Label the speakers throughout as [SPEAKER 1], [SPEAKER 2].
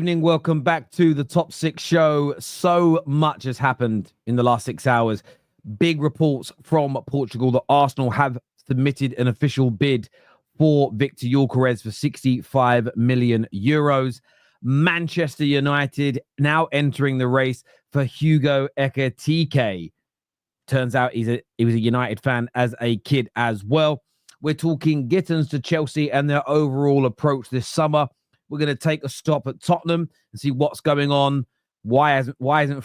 [SPEAKER 1] evening. Welcome back to the Top 6 show. So much has happened in the last 6 hours. Big reports from Portugal that Arsenal have submitted an official bid for Victor Gyokeres for 65 million euros. Manchester United now entering the race for Hugo Ekitike. Turns out he was a United fan as a kid as well. We're talking Gittins to Chelsea and their overall approach this summer. We're going to take a stop at Tottenham and see what's going on. Why isn't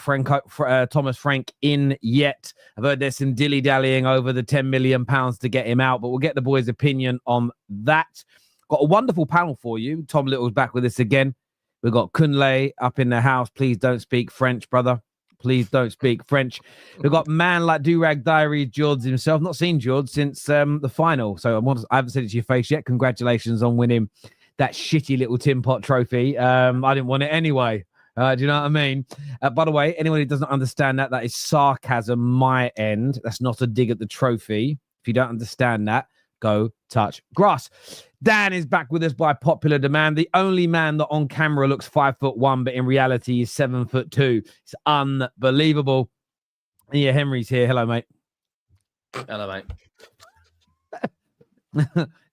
[SPEAKER 1] Thomas Frank in yet? I've heard there's some dilly-dallying over the £10 million to get him out, but we'll get the boys' opinion on that. Got a wonderful panel for you. Tom Little's back with us again. We've got Kunle up in the house. Please don't speak French, brother. Please don't speak French. We've got man like Durag Diary, George himself. Not seen George since the final, so I haven't said it to your face yet. Congratulations on winning that shitty little tin pot trophy. I didn't want it anyway. Do you know what I mean? By the way, anyone who doesn't understand that is sarcasm my end. That's not a dig at the trophy. If you don't understand that, go touch grass. Dan is back with us by popular demand. The only man that on camera looks 5'1", but in reality is 7'2". It's unbelievable. Yeah, Henry's here. Hello, mate.
[SPEAKER 2] Hello, mate.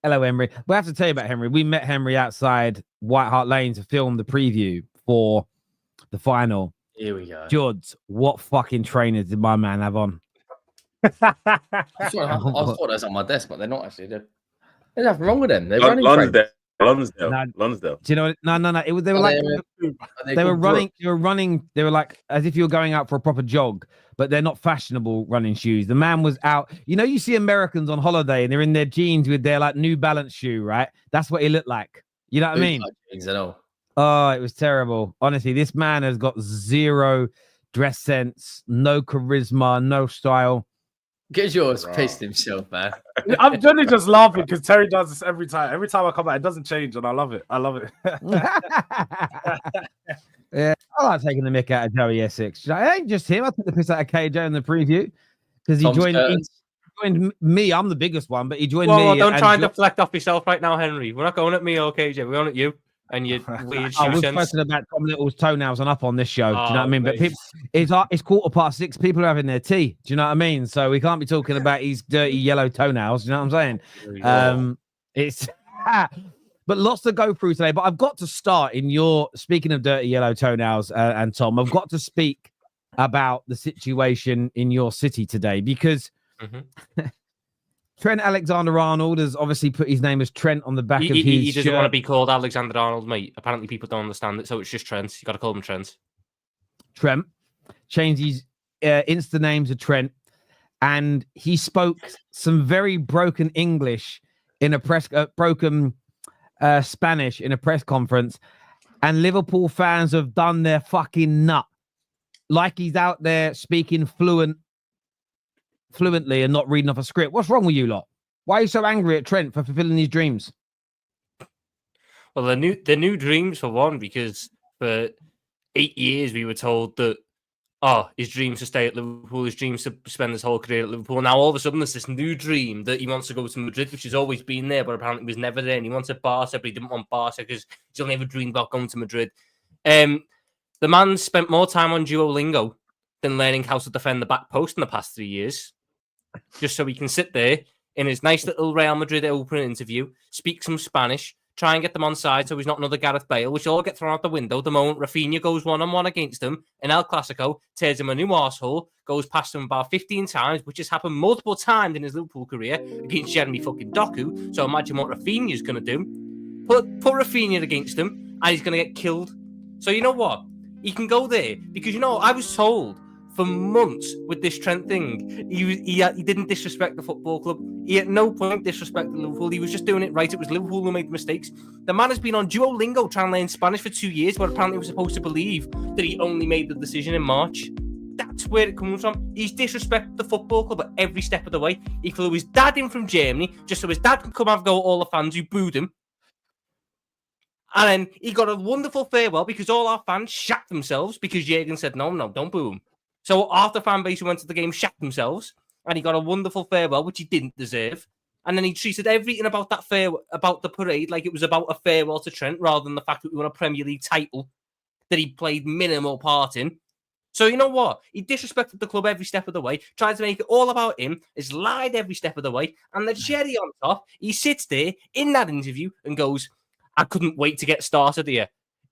[SPEAKER 1] Hello, Henry. We have to tell you about Henry. We met Henry outside White Hart Lane to film the preview for the final.
[SPEAKER 2] Here we go.
[SPEAKER 1] George, what fucking trainers did my man have on?
[SPEAKER 2] I thought that was on my desk, but they're not actually. There's nothing wrong with them. They're running.
[SPEAKER 3] Lonsdale.
[SPEAKER 1] Do you know what? No. They were running. They were like as if you were going out for a proper jog, but they're not fashionable running shoes. The man was out. You know, you see Americans on holiday and they're in their jeans with their like New Balance shoe, right? That's what he looked like. You know what I mean? Oh, it was terrible. Honestly, this man has got zero dress sense, no charisma, no style.
[SPEAKER 2] Get yours pissed himself, man.
[SPEAKER 4] I'm generally just laughing because Terry does this every time. Every time I come out, it doesn't change, and I love it.
[SPEAKER 1] Yeah, I like taking the mick out of Joey Essex. It ain't just him. I took the piss out of KJ in the preview because he joined me. I'm the biggest one, but he joined me.
[SPEAKER 5] Well, don't try and deflect off yourself right now, Henry. We're not going at me or KJ. We're going at you. And you weird
[SPEAKER 1] I was fussing about Tom Little's toenails and up on this show. Do you know what I mean? But people, it's 6:15. People are having their tea. Do you know what I mean? So we can't be talking about his dirty yellow toenails. Do you know what I'm saying? It's but lots to go through today. But I've got to start speaking of dirty yellow toenails and Tom, I've got to speak about the situation in your city today because Trent Alexander-Arnold has obviously put his name as Trent on the back of his
[SPEAKER 5] He doesn't
[SPEAKER 1] shirt.
[SPEAKER 5] want to be called Alexander-Arnold, mate. Apparently people don't understand it, so it's just Trent. You got to call him Trent.
[SPEAKER 1] Trent changed his Insta name to Trent, and he spoke some very broken English in a broken Spanish in a press conference, and Liverpool fans have done their fucking nut. Like he's out there speaking fluently and not reading off a script. What's wrong with you lot? Why are you so angry at Trent for fulfilling his dreams?
[SPEAKER 5] Well, the new dreams for one, because for 8 years we were told that his dreams to stay at Liverpool, his dreams to spend his whole career at Liverpool. Now all of a sudden there's this new dream that he wants to go to Madrid, which has always been there, but apparently was never there. And he wanted Barca, but he didn't want Barca because he's only ever dreamed about going to Madrid. The man spent more time on Duolingo than learning how to defend the back post in the past 3 years. Just so he can sit there in his nice little Real Madrid opening interview, speak some Spanish, try and get them on side so he's not another Gareth Bale, which all get thrown out the window the moment Rafinha goes one-on-one against him in El Clasico, tears him a new arsehole, goes past him about 15 times, which has happened multiple times in his Liverpool career against Jeremy fucking Doku. So imagine what Rafinha's going to do. Put Rafinha against him and he's going to get killed. So you know what? He can go there because, I was told for months with this Trent thing, he didn't disrespect the football club. He at no point disrespected Liverpool. He was just doing it right. It was Liverpool who made the mistakes. The man has been on Duolingo trying to learn Spanish for 2 years, but apparently we're supposed to believe that he only made the decision in March. That's where it comes from. He's disrespected the football club at every step of the way. He flew his dad in from Germany just so his dad could come have a go at all the fans who booed him. And then he got a wonderful farewell because all our fans shat themselves because Jurgen said, no, don't boo him. So half the fan base who went to the game shat themselves, and he got a wonderful farewell, which he didn't deserve. And then he treated everything about that about the parade like it was about a farewell to Trent, rather than the fact that we won a Premier League title that he played minimal part in. So you know what? He disrespected the club every step of the way, tried to make it all about him, has lied every step of the way, and the cherry on top, he sits there in that interview and goes, I couldn't wait to get started here.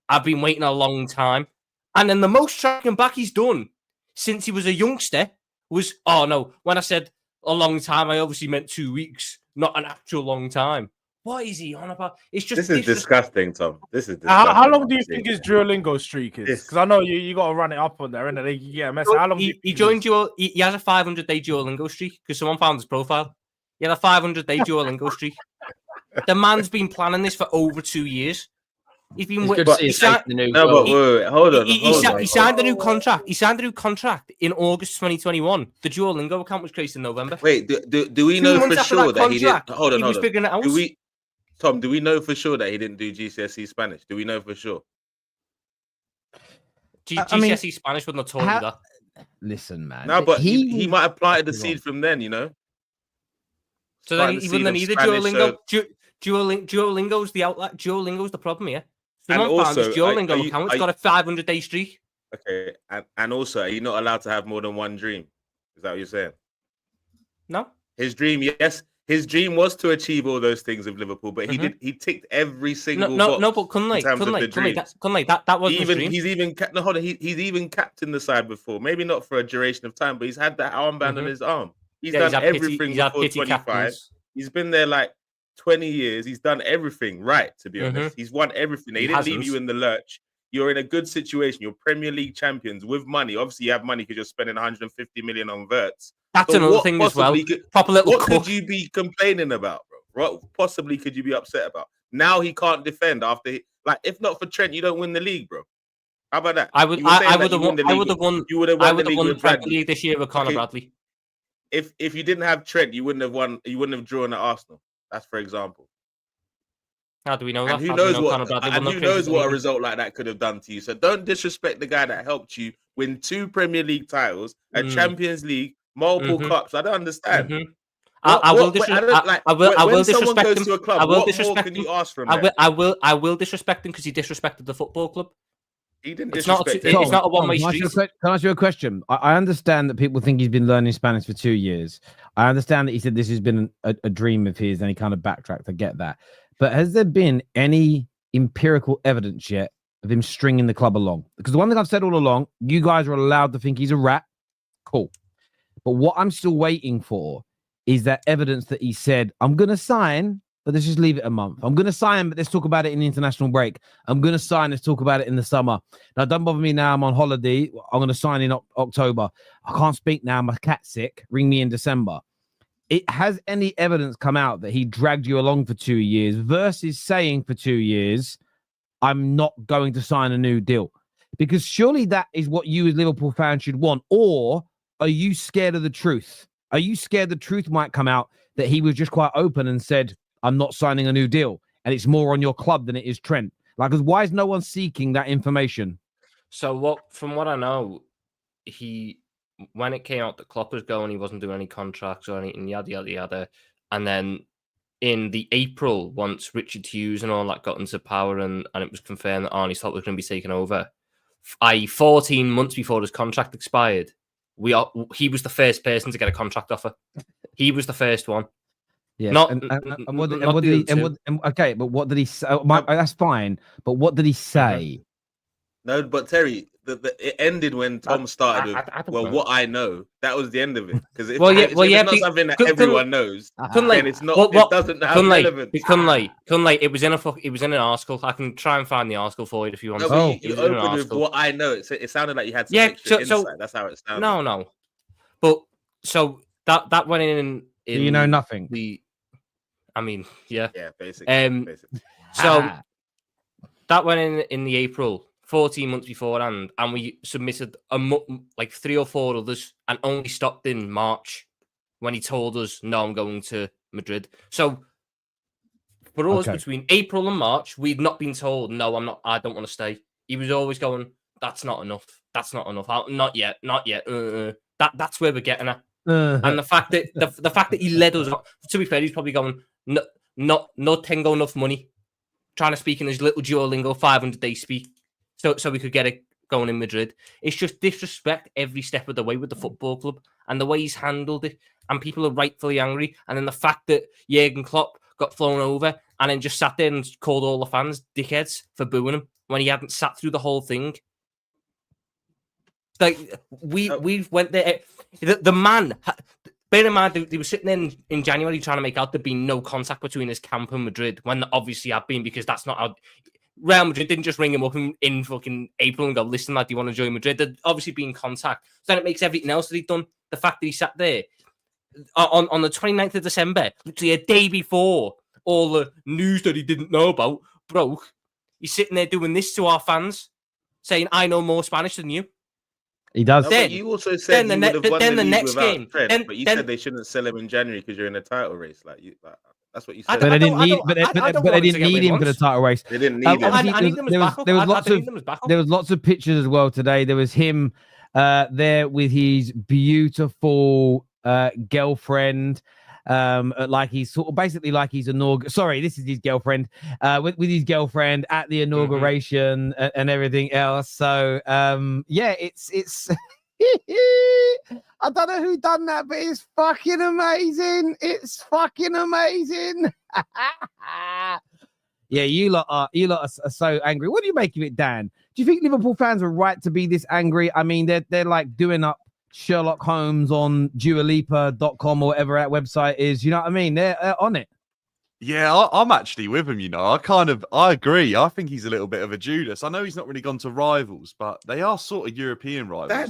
[SPEAKER 5] I've been waiting a long time. And then the most tracking back he's done since he was a youngster was, oh no, when I said a long time, I obviously meant 2 weeks, not an actual long time. What is he on about? It's just
[SPEAKER 3] This is disgusting, Tom. This is disgusting.
[SPEAKER 4] How long do you think his Duolingo streak is? Because I know you got to run it up on there, and they get a message. How long?
[SPEAKER 5] He joined he has a 500-day Duolingo streak because someone found his profile. He had a 500-day Duolingo streak. The man's been planning this for over 2 years. He's been
[SPEAKER 2] Hold on.
[SPEAKER 5] He signed a new contract. He signed a new contract in August 2021. The Duolingo account was created in November.
[SPEAKER 3] Wait, do we know for sure that he didn't? Hold on.
[SPEAKER 5] Figuring it out.
[SPEAKER 3] Tom, do we know for sure that he didn't do GCSE Spanish? Do we know for sure?
[SPEAKER 5] GCSE Spanish wouldn't have taught you that.
[SPEAKER 1] Listen, man.
[SPEAKER 3] No, but he might have planted the seed from then, you know.
[SPEAKER 5] So then he wouldn't have needed Duolingo. Duolingo's the outlet. Duolingo's the problem here. Someone found his Duolingo account. It's got a 500-day streak.
[SPEAKER 3] Okay, and also, are you not allowed to have more than one dream? Is that what you're saying?
[SPEAKER 5] No.
[SPEAKER 3] His dream, yes. His dream was to achieve all those things with Liverpool, but he ticked every single box.
[SPEAKER 5] No, but couldn't that wasn't his dream.
[SPEAKER 3] He's even captained the side before. Maybe not for a duration of time, but he's had that armband on his arm. He's done everything before 25. He's been there like 20 years. He's done everything right, to be honest. He's won everything. He didn't leave you in the lurch. You're in a good situation. You're Premier League champions with money. Obviously, you have money because you're spending 150 million on Wirtz.
[SPEAKER 5] That's another thing as well.
[SPEAKER 3] What could you be complaining about, bro? What possibly could you be upset about? Now he can't defend after, if not for Trent, you don't win the league, bro. How about that?
[SPEAKER 5] I would have won the Premier League this year with Conor Bradley.
[SPEAKER 3] If you didn't have Trent, you wouldn't have won. You wouldn't have drawn at Arsenal. That's for example.
[SPEAKER 5] How do we know
[SPEAKER 3] and
[SPEAKER 5] that?
[SPEAKER 3] Who knows what a result like that could have done to you? So don't disrespect the guy that helped you win 2 Premier League titles, a Champions League, multiple cups. I don't understand.
[SPEAKER 5] I will disrespect him.
[SPEAKER 3] What more can you ask from him?
[SPEAKER 5] I will disrespect him because he disrespected the football club.
[SPEAKER 3] He didn't
[SPEAKER 5] disrespect him. It's not a one-way street.
[SPEAKER 1] Can I ask you a question? I understand that people think he's been learning Spanish for 2 years. I understand that he said this has been a dream of his and he kind of backtracked. I get that. But has there been any empirical evidence yet of him stringing the club along? Because the one thing I've said all along, you guys are allowed to think he's a rat. Cool. But what I'm still waiting for is that evidence that he said, I'm going to sign, but let's just leave it a month. I'm going to sign, but let's talk about it in the international break. I'm going to sign, let's talk about it in the summer. Now, don't bother me now. I'm on holiday. I'm going to sign in October. I can't speak now. My cat's sick. Ring me in December. Has any evidence come out that he dragged you along for 2 years versus saying for 2 years, I'm not going to sign a new deal? Because surely that is what you as Liverpool fans should want. Or are you scared of the truth? Are you scared the truth might come out that he was just quite open and said, I'm not signing a new deal, and it's more on your club than it is Trent? Because why is no one seeking that information?
[SPEAKER 5] So from what I know, when it came out that Klopp was going, he wasn't doing any contracts or anything, yada, yada, yada. And then in the April, once Richard Hughes and all that got into power and it was confirmed that Arnie Slot was going to be taken over, 14 months before his contract expired, he was the first person to get a contract offer. He was the first one.
[SPEAKER 1] Yeah. Okay, but what did he say? That's fine. But what did he say?
[SPEAKER 3] No, but Terry, it ended when Tom started with, what I know. That was the end of it. Because if it's not something that everyone knows, then it's not. It doesn't have relevance.
[SPEAKER 5] It was in an article. I can try and find the article for you if you want.
[SPEAKER 3] No, you opened with what I know. It sounded like you had some extra insight. That's how it sounded.
[SPEAKER 5] No. But so that went in.
[SPEAKER 1] You know nothing.
[SPEAKER 3] Yeah, basically.
[SPEAKER 5] So that went in the April. 14 months beforehand, and we submitted 3 or 4 others and only stopped in March when he told us, no, I'm going to Madrid. So for us, between April and March, we'd not been told, no, I'm not, I don't want to stay. He was always going, that's not enough. That's not enough. Not yet. That's where we're getting at. And the fact that the fact that he led us up, to be fair, he's probably going, no tengo enough money, trying to speak in his little Duolingo 500-day speak. so we could get it going in Madrid. It's just disrespect every step of the way with the football club and the way he's handled it. And people are rightfully angry. And then the fact that Jurgen Klopp got flown over and then just sat there and called all the fans dickheads for booing him when he hadn't sat through the whole thing. Like we went there. The man. Bear in mind, they were sitting in January trying to make out there'd been no contact between his camp and Madrid, when there obviously had been, because that's not how... Real Madrid didn't just ring him up in fucking April and go, listen, lad, do you want to join Madrid? There'd obviously been contact. So then it makes everything else that he'd done. The fact that he sat there on the 29th of December, literally a day before all the news that he didn't know about broke, he's sitting there doing this to our fans, saying, I know more Spanish than you.
[SPEAKER 1] He does.
[SPEAKER 3] No, then, you also said you would have won the next game. Trent, but you said they shouldn't sell him in January because you're in a title race. That's what you said.
[SPEAKER 1] But they didn't need him for the title race.
[SPEAKER 3] They didn't need him.
[SPEAKER 1] There was lots of pictures as well today. There was him there with his beautiful girlfriend. Like he's sort of basically like he's sorry, this is his girlfriend, with his girlfriend at the inauguration and everything else. So yeah, it's I don't know who done that, but it's fucking amazing. It's fucking amazing. Yeah, you lot are so angry. What do you make of it, Dan? Do you think Liverpool fans are right to be this angry? I mean, they're like doing up Sherlock Holmes on dualipa.com or whatever that website is. You know what I mean? They're on it.
[SPEAKER 6] Yeah, I'm actually with him, you know. I agree. I think he's a little bit of a Judas. I know he's not really gone to rivals, but they are sort of European rivals.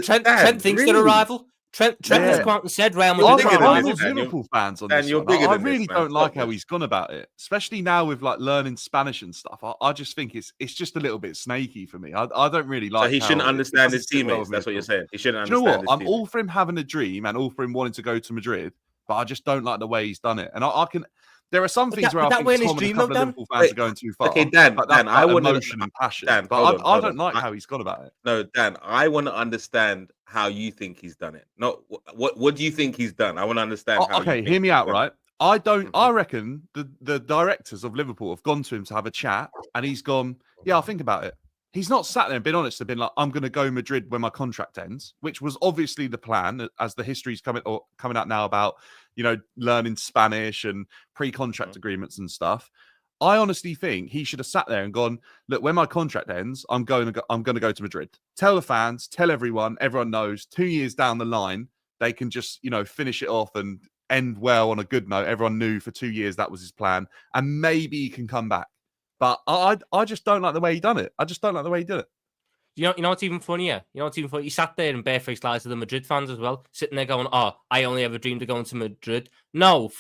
[SPEAKER 5] Trent thinks they're a rival. Trent has come out and said Real Madrid.
[SPEAKER 6] I'm with Liverpool fans on this one. I really don't like how he's gone about it, especially now with like learning Spanish and stuff. I just think it's just a little bit snaky for me. I don't really like.
[SPEAKER 3] So he shouldn't understand his teammates. That's what you're saying. He shouldn't understand.
[SPEAKER 6] You know what? I'm all for him having a dream and all for him wanting to go to Madrid, but I just don't like the way he's done it. And I can. There are some things where I think Tom and a couple of Liverpool fans are going too far.
[SPEAKER 3] Okay, Dan, I want
[SPEAKER 6] emotion and passion. But I don't like how he's gone about it.
[SPEAKER 3] No, Dan, I want to understand how you think he's done it. Not what do you think he's done? I want to understand.
[SPEAKER 6] Okay, hear me out, right? I don't. I reckon the directors of Liverpool have gone to him to have a chat, and he's gone, yeah, I'll think about it. He's not sat there and been honest and been like, I'm going to go Madrid when my contract ends, which was obviously the plan, as the history's coming out now about, you know, learning Spanish and pre-contract agreements and stuff. I honestly think he should have sat there and gone, look, when my contract ends, I'm going to go to Madrid. Tell the fans, tell everyone knows 2 years down the line, they can just, you know, finish it off and end well on a good note. Everyone knew for 2 years that was his plan, and maybe he can come back. But I just don't like the way he done it. I just don't like the way he did it.
[SPEAKER 5] You know what's even funnier? He sat there and barefaced lies to the Madrid fans as well, sitting there going, oh, I only ever dreamed of going to Madrid. No,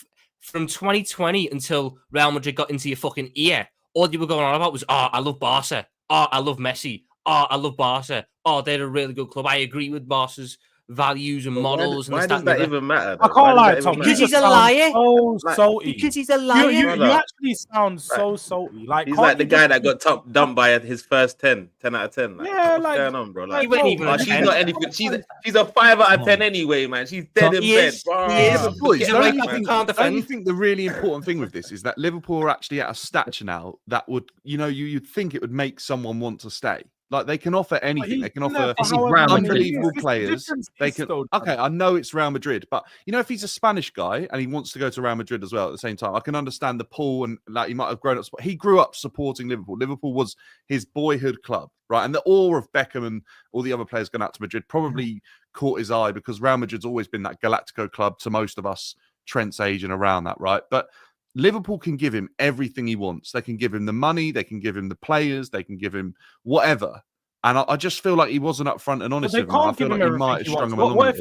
[SPEAKER 5] from 2020 until Real Madrid got into your fucking ear, all you were going on about was, oh, I love Barca. Oh, I love Messi. Oh, I love Barca. Oh, they're a really good club. I agree with Barca's values and models.
[SPEAKER 3] Why does that even matter?
[SPEAKER 4] I can't lie, Tom.
[SPEAKER 5] Because he's a liar.
[SPEAKER 4] So salty.
[SPEAKER 5] Because he's a liar.
[SPEAKER 4] You actually sound so salty. Like
[SPEAKER 3] he's like the guy that got dumped by his first 10 out of 10. Like,
[SPEAKER 4] yeah,
[SPEAKER 3] what's going on, bro? Like,
[SPEAKER 5] he wouldn't even.
[SPEAKER 3] She's not anything. She's a 5 out of 10 anyway, man. She's dead in bed.
[SPEAKER 6] Don't you think the really important thing with this is that Liverpool are actually at a stature now that would, you know, you'd think it would make someone want to stay. Like they can offer anything. They can offer unbelievable players. They can. Okay, I know it's Real Madrid, but you know, if he's a Spanish guy and he wants to go to Real Madrid as well at the same time, I can understand the pull and like he might have grown up. He grew up supporting Liverpool. Liverpool was his boyhood club, right? And the awe of Beckham and all the other players going out to Madrid probably caught his eye because Real Madrid's always been that Galactico club to most of us, Trent's age and around that, right? But Liverpool can give him everything he wants. They can give him the money. They can give him the players. They can give him whatever. And I just feel like he wasn't upfront and honest with him. I feel like he might have strung him along.
[SPEAKER 4] What if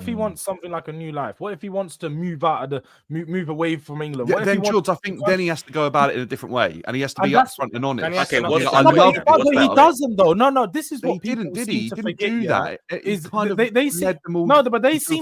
[SPEAKER 4] he wants something like a new life? What if he wants to move out of move away from England?
[SPEAKER 6] Yeah, then George, I think then he has to go about it in a different way, and he has to be upfront and honest.
[SPEAKER 3] Okay,
[SPEAKER 4] he doesn't though. No, this is what
[SPEAKER 6] he didn't. Did he? He didn't do that.
[SPEAKER 4] Is but they seem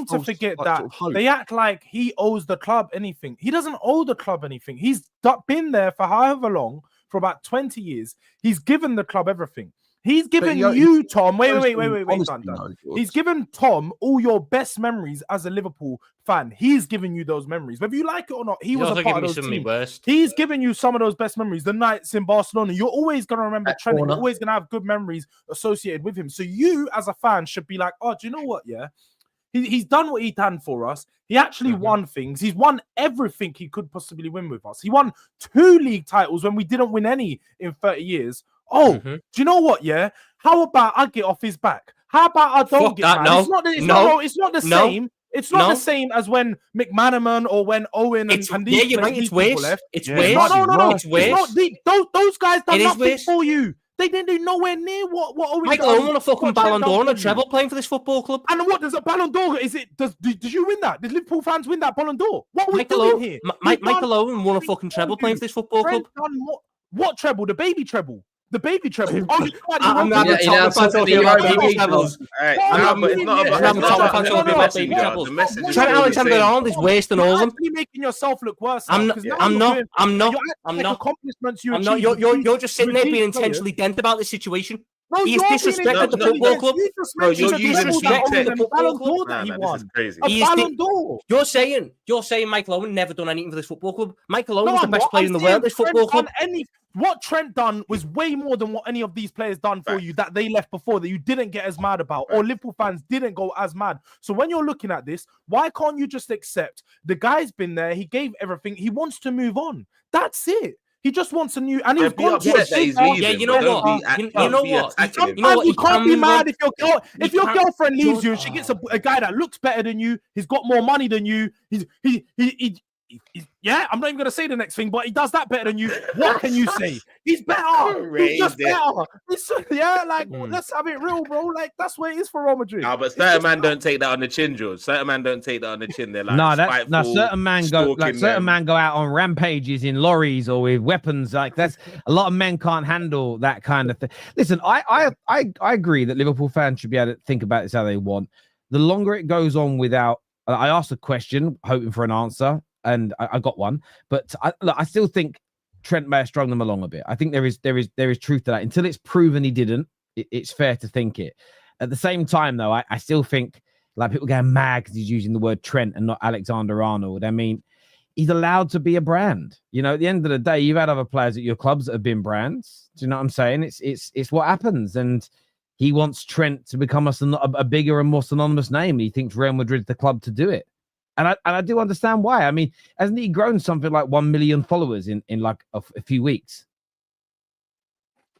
[SPEAKER 4] to forget that they act like he owes the club anything. He doesn't owe the club anything. He's been there for however long, for about 20 years. He's given the club everything. He's given you, Tom. Wait, Dan. He's given Tom all your best memories as a Liverpool fan. He's given you those memories, whether you like it or not. He was a part of those teams. He's given you some of those best memories. The nights in Barcelona, you're always gonna remember Trent. You're always gonna have good memories associated with him. So you, as a fan, should be like, oh, do you know what? Yeah, he's done what he can for us. He actually won things. He's won everything he could possibly win with us. He won 2 league titles when we didn't win any in 30 years. Oh, do you know what? Yeah. How about I get off his back? How about I don't get mad?
[SPEAKER 5] No.
[SPEAKER 4] It's not the same. It's not the same as when McManaman or when Owen and these
[SPEAKER 5] you're right. It's worse.
[SPEAKER 4] left.
[SPEAKER 5] It's worse.
[SPEAKER 4] No.
[SPEAKER 5] It's worse.
[SPEAKER 4] Those guys done nothing for you. They didn't do nowhere near what Owen.
[SPEAKER 5] Michael Owen won a fucking Ballon d'Or and a treble playing for this football club.
[SPEAKER 4] And what does a Ballon d'Or? Did you win that? Did Liverpool fans win that Ballon d'Or? What are we doing here?
[SPEAKER 5] Michael Owen won a fucking treble playing for this football club.
[SPEAKER 4] What treble? The baby treble. The baby treble.
[SPEAKER 5] I'm not talking about baby trebles. Trent Alexander-Arnold is worse than all of them.
[SPEAKER 4] You're making yourself look worse.
[SPEAKER 5] I'm not. You're just sitting there being intentionally dent about this situation.
[SPEAKER 4] No,
[SPEAKER 5] he's disrespected the football club.
[SPEAKER 3] No, you're using
[SPEAKER 4] the football club.
[SPEAKER 3] This is crazy.
[SPEAKER 5] You're saying Michael Owen never done anything for this football club. Michael Owen's the best player in the world. This football club.
[SPEAKER 4] What Trent done was way more than what any of these players done for you that they left before that you didn't get as mad about, or Liverpool fans didn't go as mad. So when you're looking at this, why can't you just accept the guy's been there? He gave everything. He wants to move on. That's it. He just wants a new, and he's gone to
[SPEAKER 5] you know what?
[SPEAKER 4] You can't be mad if your girlfriend leaves you and she gets a guy that looks better than you. He's got more money than you. Yeah, I'm not even gonna say the next thing, but he does that better than you. What can you say? He's better. He's just better. Let's have it real, bro. Like that's where it is for Real Madrid.
[SPEAKER 3] No, but certain man don't take that on the chin, George. Certain man don't take that on the chin. They're like
[SPEAKER 1] certain man go out on rampages in lorries or with weapons. Like that's a lot of men can't handle that kind of thing. Listen, I agree that Liverpool fans should be able to think about this how they want. The longer it goes on without, I asked a question hoping for an answer. And I got one, but I still think Trent may have strung them along a bit. I think there is truth to that. Until it's proven he didn't, it's fair to think it. At the same time, though, I still think like people getting mad because he's using the word Trent and not Alexander-Arnold. I mean, he's allowed to be a brand. You know, at the end of the day, you've had other players at your clubs that have been brands. Do you know what I'm saying? It's what happens, and he wants Trent to become a bigger and more synonymous name. He thinks Real Madrid's the club to do it. And I do understand why. I mean, hasn't he grown something like 1 million followers in like a few weeks?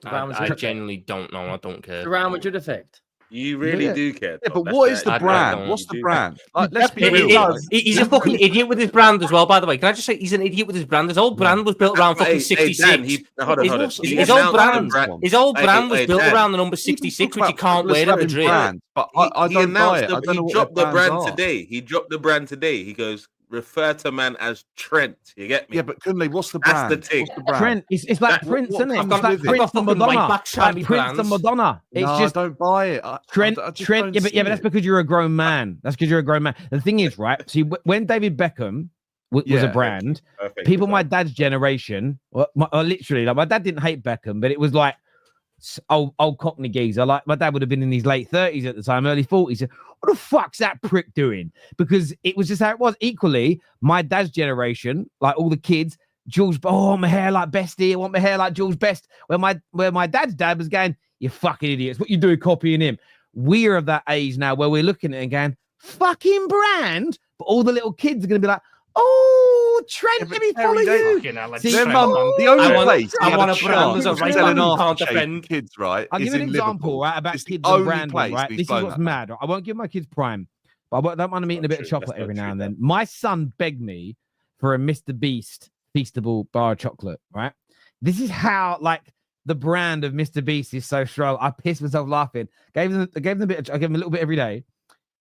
[SPEAKER 5] I genuinely don't know. I don't care.
[SPEAKER 2] The Real Madrid effect.
[SPEAKER 3] You really do care.
[SPEAKER 6] Yeah, but what is the brand? What's the brand? Like, let's be real.
[SPEAKER 5] He's a fucking idiot with his brand as well, by the way. Can I just say he's an idiot with his brand? His old brand was built around fucking 66.
[SPEAKER 3] Hold on.
[SPEAKER 5] His old brand was built around the number 66, which he can't wear at Madrid.
[SPEAKER 6] But I don't buy it.
[SPEAKER 3] He dropped the brand today. He dropped the brand today. He goes, refer to man as Trent. You get me?
[SPEAKER 6] Yeah, but Kunle, what's the brand?
[SPEAKER 3] That's the thing.
[SPEAKER 1] Trent, it's like Prince, isn't it? It's like Prince and Madonna. Prince and Madonna. It's just
[SPEAKER 6] I don't buy it.
[SPEAKER 1] Trent. Yeah, but that's because you're a grown man. The thing is, right? See, when David Beckham was a brand, people my dad's generation, or literally, like my dad didn't hate Beckham, but it was like old Cockney geezer. Like my dad would have been in his late 30s at the time, early 40s. What the fuck's that prick doing? Because it was just how it was. Equally, my dad's generation, like all the kids, Jules, I want my hair like Bestie. I want my hair like Jules Best. Where my dad's dad was going, you fucking idiots. What you doing copying him? We're of that age now where we're looking at it and going, fucking brand. But all the little kids are going to be like, oh, Trent, let me follow you.
[SPEAKER 6] The only place
[SPEAKER 5] I want a brand as a right
[SPEAKER 6] selling
[SPEAKER 5] you can't defend
[SPEAKER 6] kids, right?
[SPEAKER 1] I'll give you an example, right, about kids and branding, right? This is what's mad. I won't give my kids Prime, but I don't mind them eating a bit of chocolate every now and then. My son begged me for a Mr. Beast Feastable bar of chocolate, right? This is how, like, the brand of Mr. Beast is so strong. I pissed myself laughing. I gave him a little bit every day.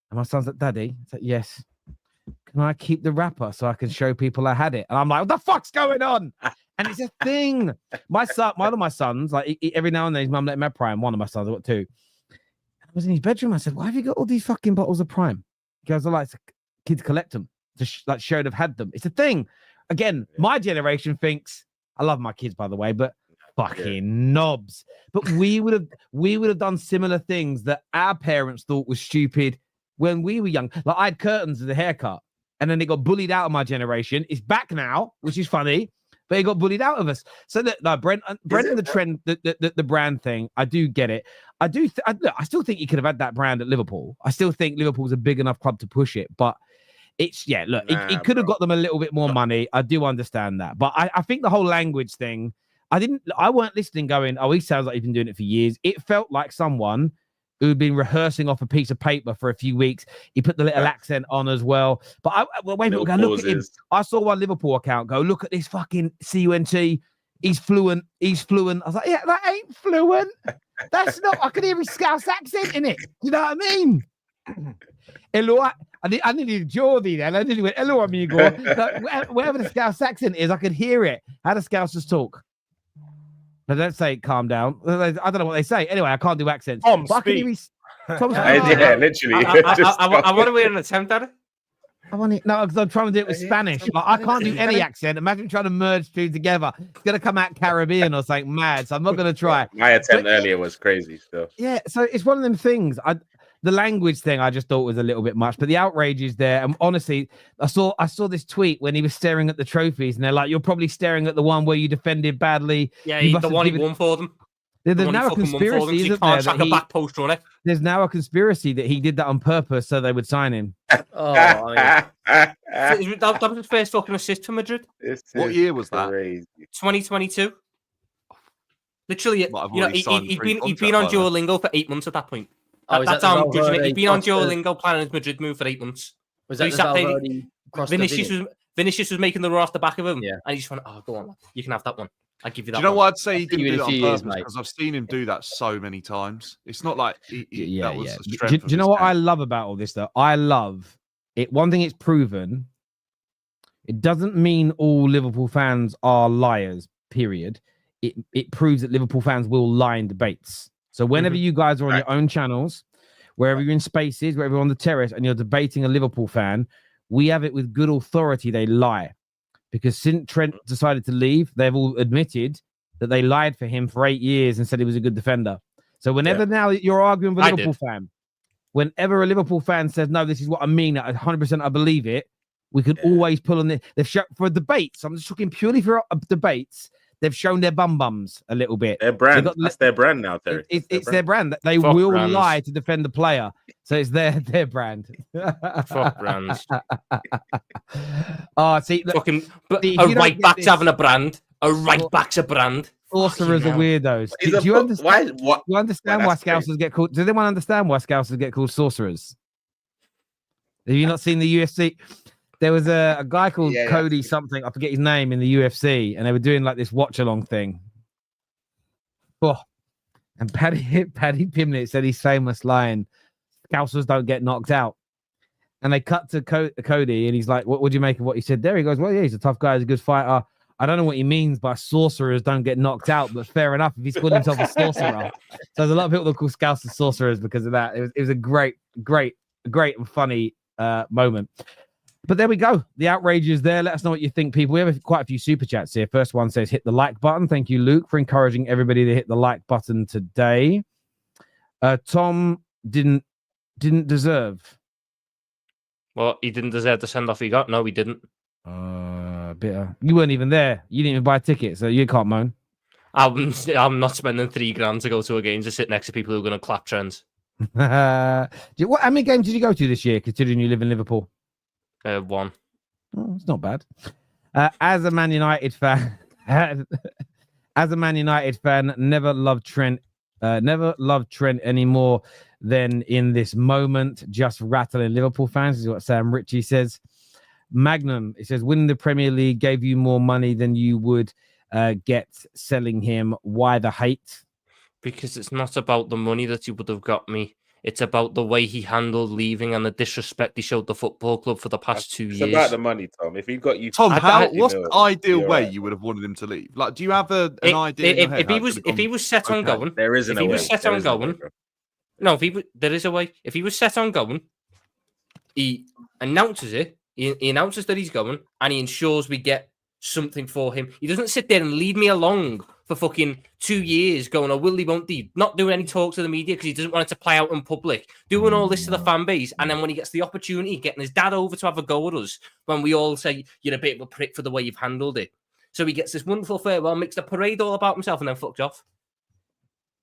[SPEAKER 1] And my son's like, Daddy, I said, yes. Can I keep the wrapper so I can show people I had it? And I'm like, what the fuck's going on? And it's a thing. One of my sons, like every now and then his mum let him have Prime. One of my sons, I've got two. I was in his bedroom. I said, why have you got all these fucking bottles of Prime? He goes, I like kids collect them to show they've had them. It's a thing. Again, my generation thinks, I love my kids, by the way, but fucking knobs. But we would have done similar things that our parents thought was stupid when we were young. Like I had curtains as a haircut, and then it got bullied out of my generation. It's back now, which is funny, but it got bullied out of us. So that Brendan, the trend, the brand thing, I do get it. I still think he could have had that brand at Liverpool. I still think Liverpool's a big enough club to push it, but it's he could have got them a little bit more money. I do understand that, but I think the whole language thing. I weren't listening going, oh, he sounds like he's been doing it for years. It felt like someone who'd been rehearsing off a piece of paper for a few weeks. He put the little accent on as well. But wait a minute, look at him. I saw one Liverpool account go, look at this fucking CUNT. He's fluent. I was like, yeah, that ain't fluent. That's not, I could hear his Scouse accent in it. You know what I mean? Hello, I needed Geordie then. I didn't went, hello, amigo. Whatever the Scouse accent is, I could hear it. How do Scousers talk? They don't say calm down. I don't know what they say. Anyway, I can't do accents.
[SPEAKER 4] Tom, speak.
[SPEAKER 3] Yeah, literally.
[SPEAKER 5] I want to win an attempt at it.
[SPEAKER 1] No, because I'm trying to do it with Spanish. Like, I can't do any accent. Imagine trying to merge two together. It's going to come out Caribbean or something mad. So I'm not going to try.
[SPEAKER 3] My attempt earlier was crazy still.
[SPEAKER 1] Yeah, so it's one of them things. The language thing I just thought was a little bit much, but the outrage is there. And honestly, I saw this tweet when he was staring at the trophies, and they're like, "You're probably staring at the one where you defended badly."
[SPEAKER 5] Yeah, the one he won for them.
[SPEAKER 1] There's now a conspiracy, isn't there?
[SPEAKER 5] Track a back post on it.
[SPEAKER 1] There's now a conspiracy that he did that on purpose so they would sign him.
[SPEAKER 5] Oh, that was his first fucking assist for Madrid.
[SPEAKER 6] What year was that?
[SPEAKER 5] 2022. Literally, he'd been on Duolingo for 8 months at that point. That's how I'm judging it. He'd been on Duolingo planning his Madrid move for 8 months.
[SPEAKER 2] Was that
[SPEAKER 5] Vinicius was making the run off the back of him, and he just went, "Oh, go on, you can have that one. I'll give you that."
[SPEAKER 6] Do you know what I'd say? He didn't do that on purpose because I've seen him do that so many times. It's not like that was the strength.
[SPEAKER 1] Do you know what I love about all this though? I love it. One thing it's proven. It doesn't mean all Liverpool fans are liars. Period. It proves that Liverpool fans will lie in debates. So whenever you guys are on your own channels, wherever you're in spaces, wherever you're on the terrace, and you're debating a Liverpool fan, we have it with good authority. They lie. Because since Trent decided to leave, they've all admitted that they lied for him for 8 years and said he was a good defender. So whenever now you're arguing with a Liverpool fan, whenever a Liverpool fan says, no, this is what I mean, 100% I believe it, we could always pull on it. They've shown for debates. I'm just talking purely for debates. They've shown their bums a little bit.
[SPEAKER 3] Their brand. That's their brand now, Terry.
[SPEAKER 1] It's their brand. They will lie to defend the player. So it's their brand.
[SPEAKER 5] Fuck brands.
[SPEAKER 1] Oh, see, look,
[SPEAKER 5] a right back's having a brand. A right back's a brand.
[SPEAKER 1] Sorcerers are weirdos. Do you understand? You understand why Scousers get called? Does anyone understand why Scousers get called sorcerers? Have you not seen the UFC? There was a guy called Cody something, I forget his name, in the UFC, and they were doing like this watch-along thing. Oh, and Paddy Pimlet said his famous line, Scousers don't get knocked out. And they cut to Cody, and he's like, what do you make of what he said there? He goes, well, yeah, he's a tough guy, he's a good fighter. I don't know what he means by sorcerers don't get knocked out, but fair enough if he's called himself a sorcerer. So there's a lot of people that call Scousers sorcerers because of that. It was a great and funny moment. But there we go. The outrage is there. Let us know what you think, people. We have quite a few super chats here. First one says, hit the like button. Thank you, Luke, for encouraging everybody to hit the like button today. Tom didn't deserve.
[SPEAKER 5] Well, he didn't deserve the send-off he got. No, he didn't.
[SPEAKER 1] Bitter. You weren't even there. You didn't even buy a ticket, so you can't moan.
[SPEAKER 5] I'm not spending $3,000 to go to a game to sit next to people who are going to clap trends.
[SPEAKER 1] How many games did you go to this year, considering you live in Liverpool?
[SPEAKER 5] One.
[SPEAKER 1] Oh, it's not bad. As a Man United fan, never loved Trent anymore than in this moment. Just rattling Liverpool fans, this is what Sam Ritchie says. Magnum, it says, winning the Premier League gave you more money than you would get selling him. Why the hate?
[SPEAKER 5] Because it's not about the money that he would have got me. It's about the way he handled leaving and the disrespect he showed the football club for the past 2 years.
[SPEAKER 3] It's about the money, Tom. If he got you,
[SPEAKER 6] Tom, what's the ideal way you would have wanted him to leave? Like, do you have an idea?
[SPEAKER 5] If he was set on going,
[SPEAKER 3] there isn't a way. If he was set on going,
[SPEAKER 5] no, there is a way. If he was set on going, he announces it. He announces that he's going, and he ensures we get something for him. He doesn't sit there and lead me along for fucking 2 years going, oh, will he, won't he? Not doing any talks to the media because he doesn't want it to play out in public. Doing all this to the fan base. And then when he gets the opportunity, getting his dad over to have a go at us, when we all say, you're a bit of a prick for the way you've handled it. So he gets this wonderful farewell, makes the parade all about himself, and then fucked off.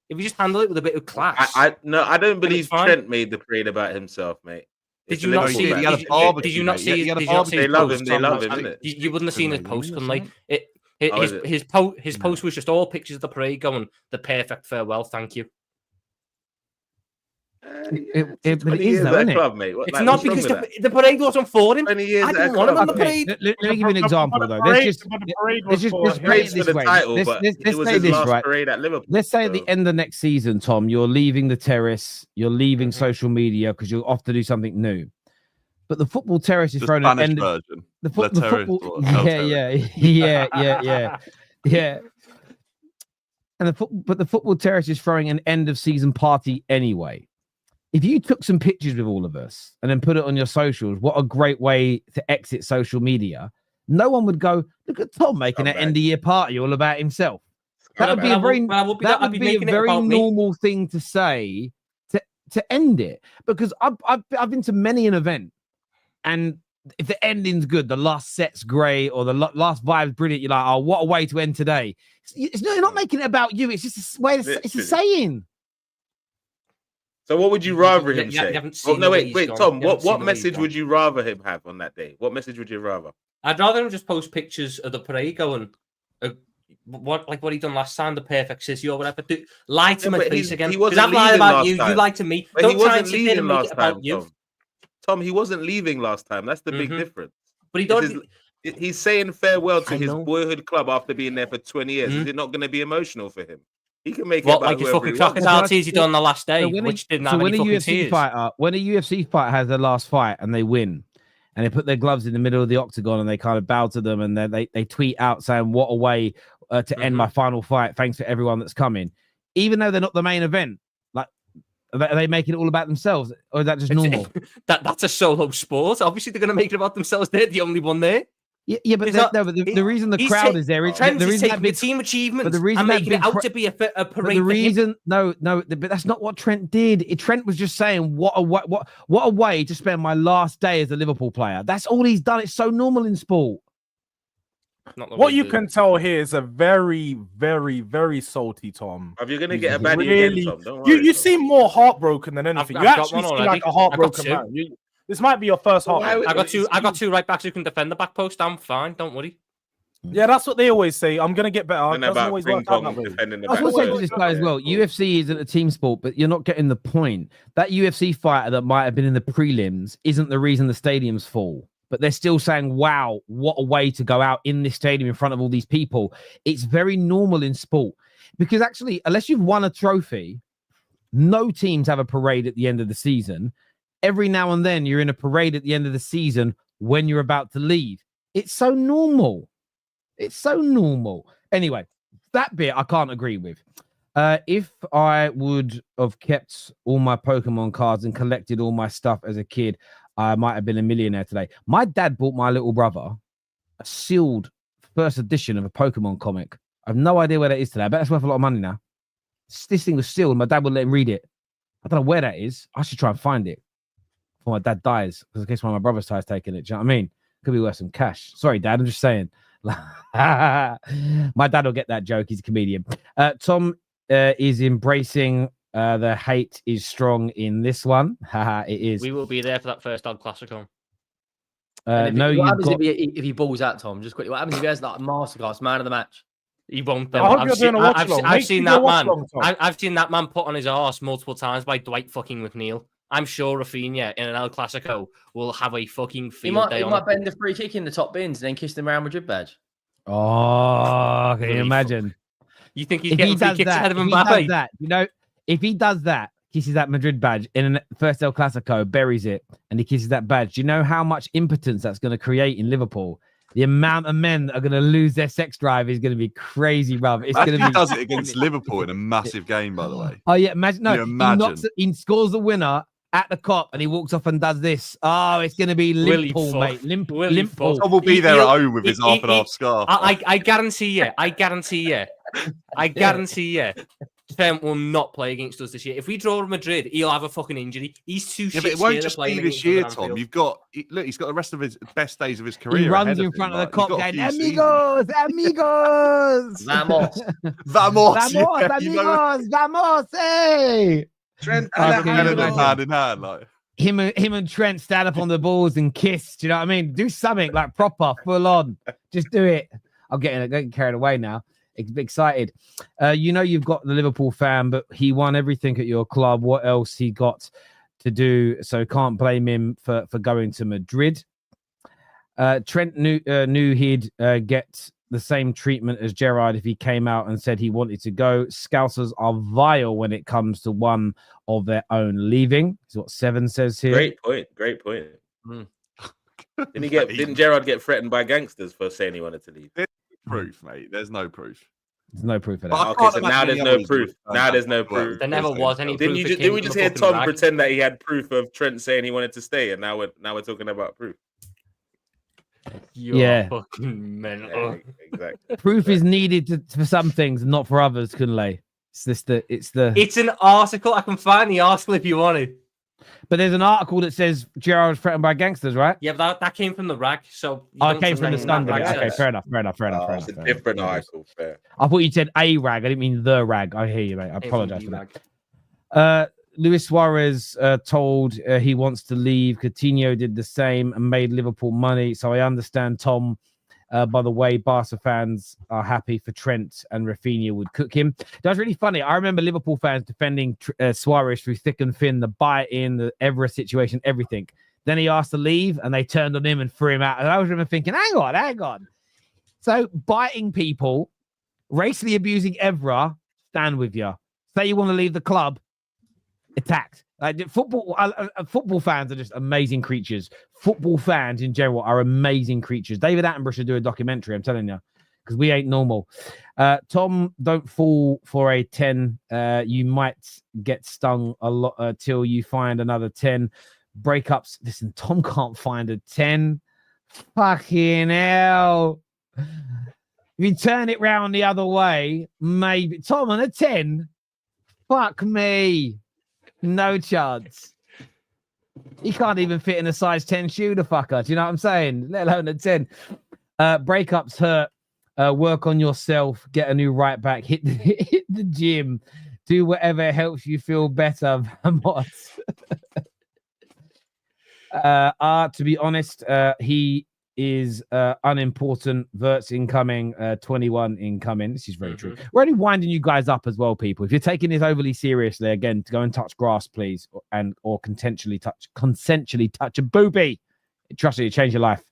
[SPEAKER 5] If you just handle it with a bit of class.
[SPEAKER 3] I don't believe Trent made the parade about himself, mate.
[SPEAKER 5] Did you not see? Did you not see?
[SPEAKER 3] They love him. They love him.
[SPEAKER 5] You wouldn't have seen his post, couldn't they? His post was just all pictures of the parade going, the perfect farewell, thank you.
[SPEAKER 1] It is, though, isn't it?
[SPEAKER 3] Mate.
[SPEAKER 5] It's not because the parade wasn't for him. I didn't want him on the parade.
[SPEAKER 1] Let me give you an example, though. Let's play it this way. Let's say this, right? Let's say at the end of next season, Tom, you're leaving the terrace, you're leaving social media because you're off to do something new. But the Football Terrace is thrown an end. The football, yeah. And the Football Terrace is throwing an end of season party anyway. If you took some pictures with all of us and then put it on your socials, what a great way to exit social media. No one would go, look at Tom making an end of year party all about himself. That would be a very normal thing to say to end it. Because I've been to many an event, and if the ending's good, the last set's great, or the last vibe's brilliant, you're like, oh, what a way to end today. You're not making it about you. It's just a way. It's a saying.
[SPEAKER 3] So what would you rather him say? Wait, Tom. What message would you rather him have on that day? What message would you rather?
[SPEAKER 5] I'd rather him just post pictures of the parade going, what he done last time, the perfect sissy or whatever. Lie to my face again. Because I've lied about you. You lied to me. Don't try and sit there and make it about you.
[SPEAKER 3] Tom, he wasn't leaving last time. That's the big difference.
[SPEAKER 5] But he don't.
[SPEAKER 3] He's saying farewell to his boyhood club after being there for 20 years. Is it not going to be emotional for him? He can make it about
[SPEAKER 5] like his fucking crocodile tears he done on the last day, which didn't have any fucking tears.
[SPEAKER 1] When a UFC fighter has their last fight and they win, and they put their gloves in the middle of the octagon and they kind of bow to them, and then they tweet out saying, what a way to end my final fight. Thanks for everyone that's coming. Even though they're not the main event, like, are they making it all about themselves, or is that just normal?
[SPEAKER 5] That's a solo sport. Obviously, they're going to make it about themselves. They're the only one there.
[SPEAKER 1] Yeah, but the reason the crowd is there is
[SPEAKER 5] the reason taking the team achievement and making it out to be a parade.
[SPEAKER 1] The reason, but that's not what Trent did. Trent was just saying, what a way to spend my last day as a Liverpool player. That's all he's done. It's so normal in sport.
[SPEAKER 4] What you can tell here is a very, very, very salty Tom.
[SPEAKER 3] Are you going to get a baddie again, Tom? Don't worry,
[SPEAKER 4] you seem more heartbroken than anything. You actually seem like a heartbroken man. This might be your first heart.
[SPEAKER 5] I got two right backs who can defend the back post. I'm fine. Don't worry.
[SPEAKER 4] Yeah, that's what they always say. I'm gonna get better.
[SPEAKER 3] And about ping pong defending the back post.
[SPEAKER 1] I was this guy as well. UFC isn't a team sport, but you're not getting the point. That UFC fighter that might have been in the prelims isn't the reason the stadium's full. But they're still saying, wow, what a way to go out in this stadium in front of all these people. It's very normal in sport. Because actually, unless you've won a trophy, no teams have a parade at the end of the season. Every now and then you're in a parade at the end of the season when you're about to leave. It's so normal. It's so normal. Anyway, that bit I can't agree with. If I would have kept all my Pokemon cards and collected all my stuff as a kid, I might have been a millionaire today. My dad bought my little brother a sealed first edition of a Pokemon comic. I have no idea where that is today. I bet it's worth a lot of money now. This thing was sealed. My dad would let him read it. I don't know where that is. I should try and find it before my dad dies, because in case one of my brother's tries taking it. Do you know what I mean? Could be worth some cash. Sorry, Dad. I'm just saying. My dad will get that joke. He's a comedian. Tom is embracing the hate is strong in this one. It is.
[SPEAKER 5] We will be there for that first El Clasico.
[SPEAKER 2] What happens if he balls out, Tom? Just quickly. What happens if he has that masterclass man of the match?
[SPEAKER 5] He won't.
[SPEAKER 4] I've
[SPEAKER 5] seen that man. I've seen that man put on his arse multiple times by Dwight fucking with Neil. I'm sure Rafinha in an El Clasico will have a fucking field day.
[SPEAKER 2] He might bend a free kick in the top bins and then kiss the Real Madrid badge.
[SPEAKER 1] Oh, can you imagine?
[SPEAKER 5] You think he's getting free kicks ahead of Mbappe?
[SPEAKER 1] If he does that, kisses that Madrid badge in a first El Clasico, buries it, and he kisses that badge, do you know how much impotence that's going to create in Liverpool? The amount of men that are going to lose their sex drive is going to be crazy, bruv. It's going to be.
[SPEAKER 6] He does it against Liverpool in a massive game, by the way.
[SPEAKER 1] Oh yeah, imagine. He scores the winner at the Cop, and he walks off and does this. Oh, it's going to be Liverpool, mate. Liverpool.
[SPEAKER 6] Tom will be there at home with his half and half scarf.
[SPEAKER 5] I guarantee you. I guarantee you, Trent will not play against us this year. If we draw Madrid, he'll have a fucking injury. He's too shit.
[SPEAKER 6] But it won't just be this year, Tom. You've got he's got the rest of his best days of his career.
[SPEAKER 1] He runs in front of the cop going, amigos, amigos,
[SPEAKER 2] vamos,
[SPEAKER 6] vamos,
[SPEAKER 1] amigos, vamos, hey.
[SPEAKER 6] Trent hand in hand, like.
[SPEAKER 1] Him and Trent stand up on the balls and kiss. Do you know what I mean? Do something like proper, full on. Just do it. I'm getting carried away now. Excited. You've got the Liverpool fan, but he won everything at your club. What else he got to do? So can't blame him for going to Madrid. Trent knew he'd get the same treatment as Gerrard if he came out and said he wanted to go. Scousers are vile when it comes to one of their own leaving. Is what Seven says here.
[SPEAKER 3] Great point. Didn't Gerrard get threatened by gangsters for saying he wanted to leave?
[SPEAKER 6] There's no proof, mate. There's no proof.
[SPEAKER 1] There's no proof of that.
[SPEAKER 3] Okay, so now there's no proof. Now there's no proof.
[SPEAKER 5] There never was any proof.
[SPEAKER 3] Didn't we just hear Tom pretend that he had proof of Trent saying he wanted to stay, and now we're talking about proof?
[SPEAKER 5] You're fucking mental.
[SPEAKER 3] Yeah, exactly.
[SPEAKER 1] Proof is needed for some things, not for others, Kunle. It's
[SPEAKER 5] an article. I can find the article if you want it.
[SPEAKER 1] But there's an article that says Gerrard was threatened by gangsters, right?
[SPEAKER 5] Yeah, that came from the rag. So
[SPEAKER 1] it came from the Standard. Okay, fair enough.
[SPEAKER 3] It's a different article. Fair.
[SPEAKER 1] I thought you said a rag. I didn't mean the rag. I hear you, mate. I apologize for that. Luis Suarez told he wants to leave. Coutinho did the same and made Liverpool money. So I understand, Tom. By the way, Barca fans are happy for Trent and Rafinha would cook him. That was really funny. I remember Liverpool fans defending Suarez through thick and thin, the buy-in, the Everest situation, everything. Then he asked to leave and they turned on him and threw him out. And I was remember thinking, hang on. So biting people, racially abusing Evra, stand with you. Say you want to leave the club, attacked. Like football fans are just amazing creatures. Football fans in general are amazing creatures. David Attenborough should do a documentary, I'm telling you, because we ain't normal. Tom, don't fall for a 10. You might get stung a lot till you find another 10. Breakups. Listen, Tom can't find a 10. Fucking hell. If you turn it round the other way, maybe. Tom on a 10. Fuck me. No chance. He can't even fit in a size 10 shoe, the fucker. Do you know what I'm saying? Let alone a 10. Breakups hurt. Work on yourself. Get a new right back. Hit the gym. Do whatever helps you feel better. Vamos. To be honest, he is unimportant. Wirtz incoming, 21 incoming. This is very true. We're only winding you guys up as well, people. If you're taking this overly seriously, again, go and touch grass, please, or consensually touch a booby. Trust me, it change your life.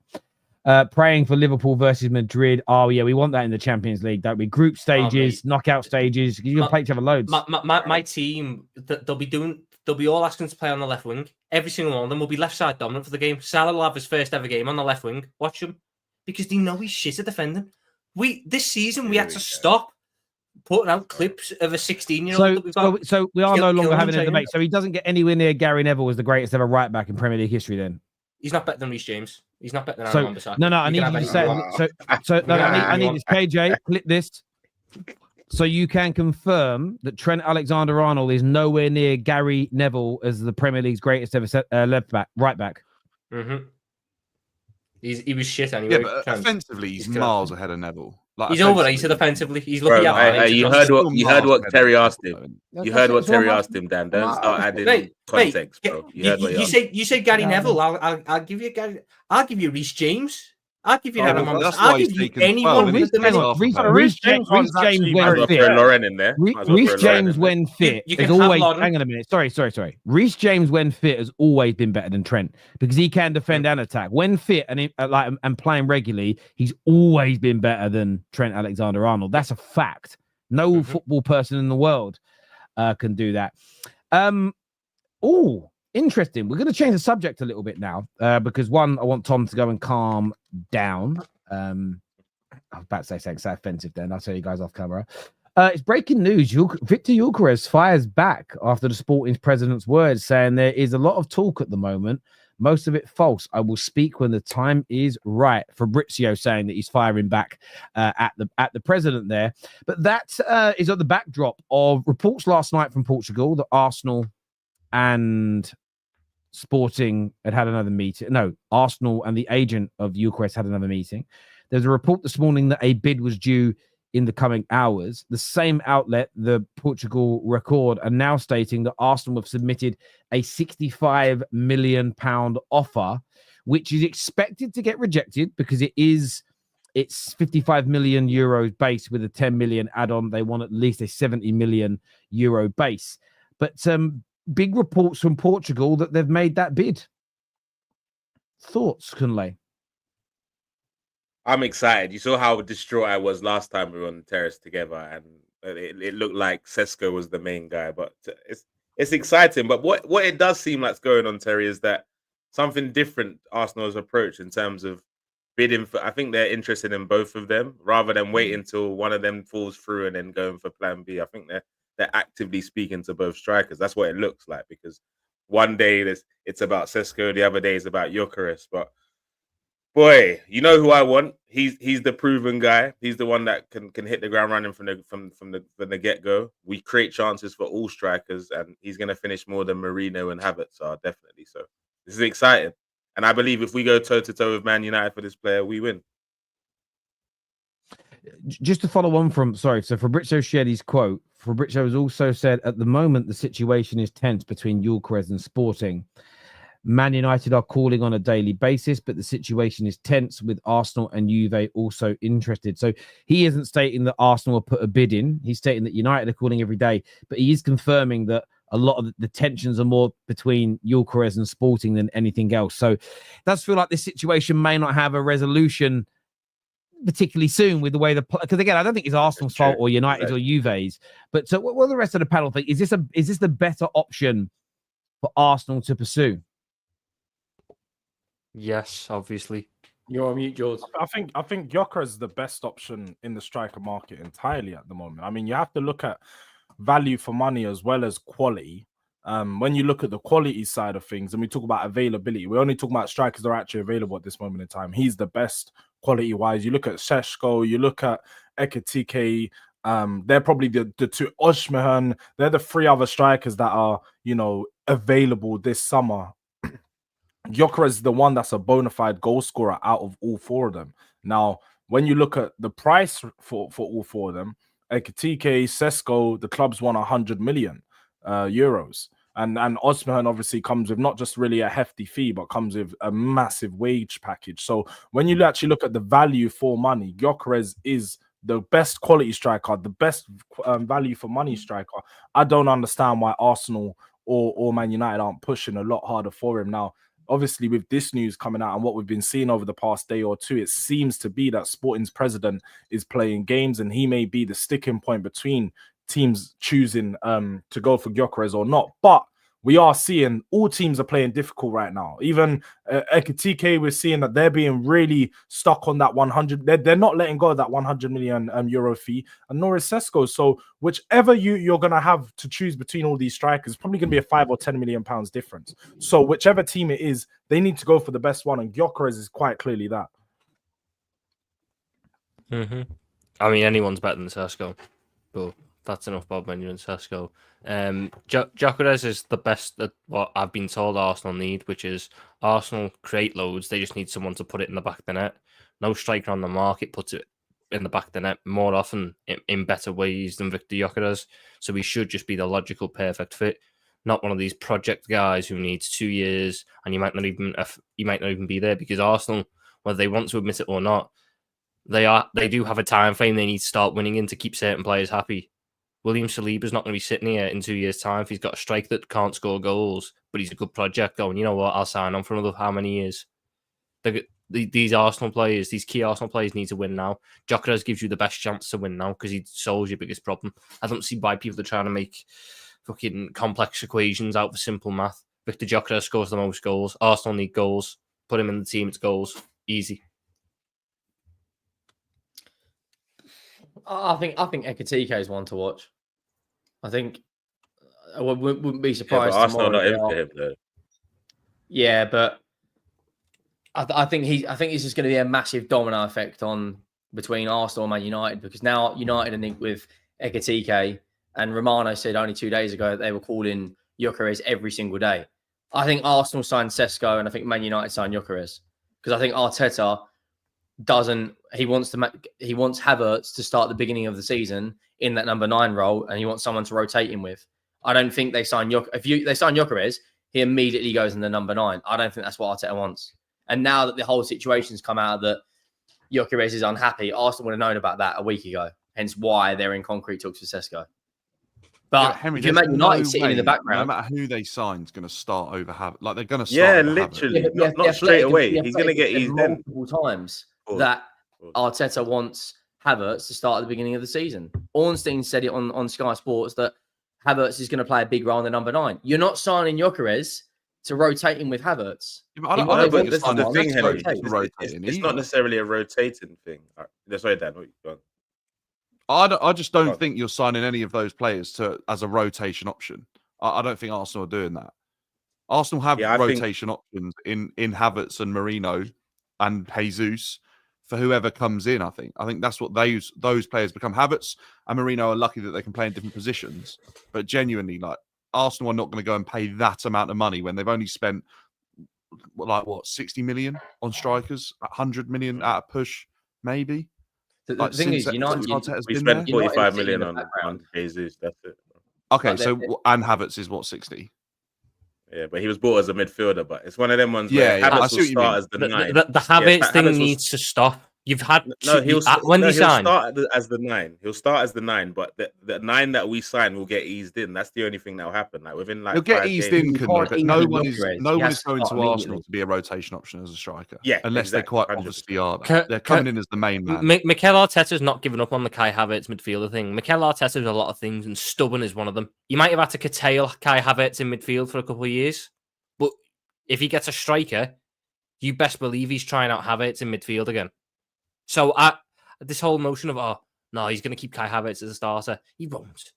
[SPEAKER 1] Praying for Liverpool versus Madrid. Oh yeah, we want that in the Champions League, don't we? Group stages, knockout stages. You can play each other loads.
[SPEAKER 5] My team, they'll be all asking to play on the left wing. Every single one of them will be left side dominant for the game. Salah will have his first ever game on the left wing. Watch him. Because they know he's shit at defending. This season, we had to stop putting out clips of a 16-year-old.
[SPEAKER 1] So we are no longer having a debate. So he doesn't get anywhere near Gary Neville as the greatest ever right back in Premier League history then?
[SPEAKER 5] He's not better than Reece James. He's not better than Aaron Wan-Bissaka.
[SPEAKER 1] No, I need you to say... I need this. KJ, clip this. So you can confirm that Trent Alexander-Arnold is nowhere near Gary Neville as the Premier League's greatest ever right back.
[SPEAKER 5] Mm-hmm. He was shit anyway.
[SPEAKER 6] Yeah, but offensively, he's miles ahead of Neville.
[SPEAKER 5] Like, he's overrated offensively. He's looking at
[SPEAKER 3] you heard what Terry asked him. You heard what Terry asked him, Dan. Don't start adding context, bro.
[SPEAKER 5] You said Gary Neville. I'll give you Gary. I'll give you Reece James. I'll give you I'll give you anyone with the middle.
[SPEAKER 1] Reece James when fit. Reece James when fit is always. Hang on a minute. Sorry. Reece James when fit has always been better than Trent because he can defend and attack. When fit and playing regularly, he's always been better than Trent Alexander-Arnold. That's a fact. No football person in the world can do that. Interesting. We're going to change the subject a little bit now because one, I want Tom to go and calm down. I was about to say something so offensive then. I'll tell you guys off camera. It's breaking news. Victor Gyokeres fires back after the Sporting's president's words, saying there is a lot of talk at the moment. Most of it false. I will speak when the time is right. Fabrizio saying that he's firing back at the president there. But that is at the backdrop of reports last night from Portugal that Arsenal and Sporting had another meeting. No, Arsenal and the agent of Gyokeres had another meeting. There's a report this morning that a bid was due in the coming hours. The same outlet, the Portugal Record, are now stating that Arsenal have submitted a £65 million offer, which is expected to get rejected because it's 55 million euros base with a 10 million add-on. They want at least a 70 million euro base. But big reports from Portugal that they've made that bid. Thoughts, Kunle?
[SPEAKER 3] I'm excited. You saw how distraught I was last time we were on the terrace together, and it looked like Sesko was the main guy. But it's exciting. But what it does seem like's going on, Terry, is that something different Arsenal's approach in terms of bidding for. I think they're interested in both of them rather than waiting until one of them falls through and then going for Plan B. I think they're actively speaking to both strikers. That's what it looks like, because one day it's about Sesko, the other day is about Gyokeres. But boy, you know who I want? He's the proven guy. He's the one that can hit the ground running from the get-go. We create chances for all strikers, and he's going to finish more than Mourinho and Havertz are, definitely. So this is exciting. And I believe if we go toe-to-toe with Man United for this player, we win.
[SPEAKER 1] Just to follow on from, so Fabrizio shared his quote. Fabrizio has also said, at the moment, the situation is tense between Gyokeres and Sporting. Man United are calling on a daily basis, but the situation is tense with Arsenal and Juve also interested. So he isn't stating that Arsenal will put a bid in. He's stating that United are calling every day, but he is confirming that a lot of the tensions are more between Gyokeres and Sporting than anything else. So it does feel like this situation may not have a resolution particularly soon with the way because again, I don't think it's Arsenal's fault or United's or Juve's. But so what the rest of the panel think? Is this the better option for Arsenal to pursue?
[SPEAKER 5] Yes, obviously.
[SPEAKER 2] You're on mute, George.
[SPEAKER 4] I think Gyokeres is the best option in the striker market entirely at the moment. I mean, you have to look at value for money as well as quality. When you look at the quality side of things and we talk about availability, we only talk about strikers that are actually available at this moment in time. He's the best quality-wise. You look at Sesko, you look at Ekitike, they're probably the two, Osimhen, they're the three other strikers that are, available this summer. Gyokeres is the one that's a bona fide goal scorer out of all four of them. Now, when you look at the price for all four of them, Ekitike, Sesko, the clubs won 100 million euros. And Osimhen obviously comes with not just really a hefty fee, but comes with a massive wage package. So when you actually look at the value for money, Gyokeres is the best quality striker, the best value for money striker. I don't understand why Arsenal or Man United aren't pushing a lot harder for him now. Obviously, with this news coming out and what we've been seeing over the past day or two, it seems to be that Sporting's president is playing games, and he may be the sticking point between teams choosing to go for Gyokeres or not. But we are seeing all teams are playing difficult right now. Even Ekitike, we're seeing that they're being really stuck on that 100. They're not letting go of that 100 million euro fee, and nor is Sesko. So whichever you're going to have to choose between all these strikers, it's probably going to be a 5 or 10 million pounds difference. So whichever team it is, they need to go for the best one, and Gyokeres is quite clearly that.
[SPEAKER 5] I mean, anyone's better than Sesko, but that's enough about Man United and Sesko. Gyokeres is the best at what I've been told Arsenal need, which is Arsenal create loads. They just need someone to put it in the back of the net. No striker on the market puts it in the back of the net more often in better ways than Victor Gyokeres. So he should just be the logical, perfect fit. Not one of these project guys who needs 2 years and you might not even be there, because Arsenal, whether they want to admit it or not, they do have a time frame they need to start winning in to keep certain players happy. William Saliba's not going to be sitting here in 2 years' time if he's got a strike that can't score goals, but he's a good project going, you know what, I'll sign on for another how many years? These Arsenal players, these key Arsenal players need to win now. Gyokeres gives you the best chance to win now because he solves your biggest problem. I don't see why people are trying to make fucking complex equations out of simple math. Victor Gyokeres scores the most goals. Arsenal need goals. Put him in the team, it's goals. Easy.
[SPEAKER 2] I think Ekitike is one to watch. I think I wouldn't be surprised.
[SPEAKER 3] Yeah, Arsenal not in for him though.
[SPEAKER 2] Yeah, but I think it's just going to be a massive domino effect between Arsenal and Man United, because now United are linked with Ekitike, and Romano said only 2 days ago that they were calling Gyokeres every single day. I think Arsenal signed Sesko, and I think Man United signed Gyokeres, because I think Arteta he wants Havertz to start the beginning of the season in that number 9 role, and he wants someone to rotate him with. I don't think they sign they sign Gyokeres, he immediately goes in the number 9. I don't think that's what Arteta wants. And now that the whole situation's come out that Gyokeres is unhappy, Arsenal would have known about that a week ago. Hence why they're in concrete talks with Sesko. But
[SPEAKER 6] Henry,
[SPEAKER 2] if you imagine United sitting in the background,
[SPEAKER 6] no matter who they sign, is going to start over Havertz. Like they're going to
[SPEAKER 3] start. Yeah, literally, not straight away. He's going to get eased in
[SPEAKER 2] multiple times. That Arteta wants Havertz to start at the beginning of the season. Ornstein said it on Sky Sports that Havertz is going to play a big role in the number 9. You're not signing Gyokeres to rotate him with Havertz.
[SPEAKER 3] Yeah, but this is the thing, Henry. It's not necessarily a rotating thing. Sorry, Dan.
[SPEAKER 6] I just don't think you're signing any of those players as a rotation option. I don't think Arsenal are doing that. Arsenal have rotation options in Havertz and Marino and Jesus for whoever comes in. I think that's what those players become. Havertz and Marino are lucky that they can play in different positions, but genuinely, like, Arsenal are not going to go and pay that amount of money when they've only spent 60 million on strikers, 100 million at a push, maybe.
[SPEAKER 2] The thing is,
[SPEAKER 3] we spent 45 million on Jesus. That's it.
[SPEAKER 6] Okay, and Havertz is 60.
[SPEAKER 3] Yeah, but he was bought as a midfielder. But it's one of them ones.
[SPEAKER 6] Yeah,
[SPEAKER 3] where Havertz will start as the 9.
[SPEAKER 5] The Havertz thing needs to stop. He'll start as
[SPEAKER 3] the 9. He'll start as the 9, but the 9 that we sign will get eased in. That's the only thing that will happen. Like within he'll
[SPEAKER 6] get eased in, but no one is going to Arsenal to be a rotation option as a striker.
[SPEAKER 3] Yeah,
[SPEAKER 6] unless they quite 100%. Obviously are. They're coming in as the main man.
[SPEAKER 5] Mikel Arteta's not giving up on the Kai Havertz midfielder thing. Mikel Arteta is a lot of things, and stubborn is one of them. You might have had to curtail Kai Havertz in midfield for a couple of years, but if he gets a striker, you best believe he's trying out Havertz in midfield again. So this whole notion of, he's going to keep Kai Havertz as a starter. He won't.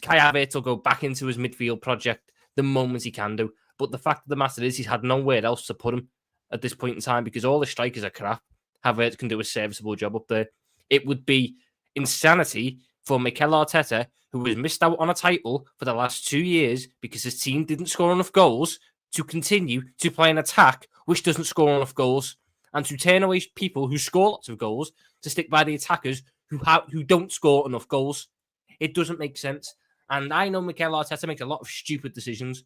[SPEAKER 5] Kai Havertz will go back into his midfield project the moment he can do. But the fact of the matter is he's had nowhere else to put him at this point in time because all the strikers are crap. Havertz can do a serviceable job up there. It would be insanity for Mikel Arteta, who has missed out on a title for the last 2 years because his team didn't score enough goals, to continue to play an attack which doesn't score enough goals, and to turn away people who score lots of goals to stick by the attackers who don't score enough goals. It doesn't make sense. And I know Mikel Arteta makes a lot of stupid decisions,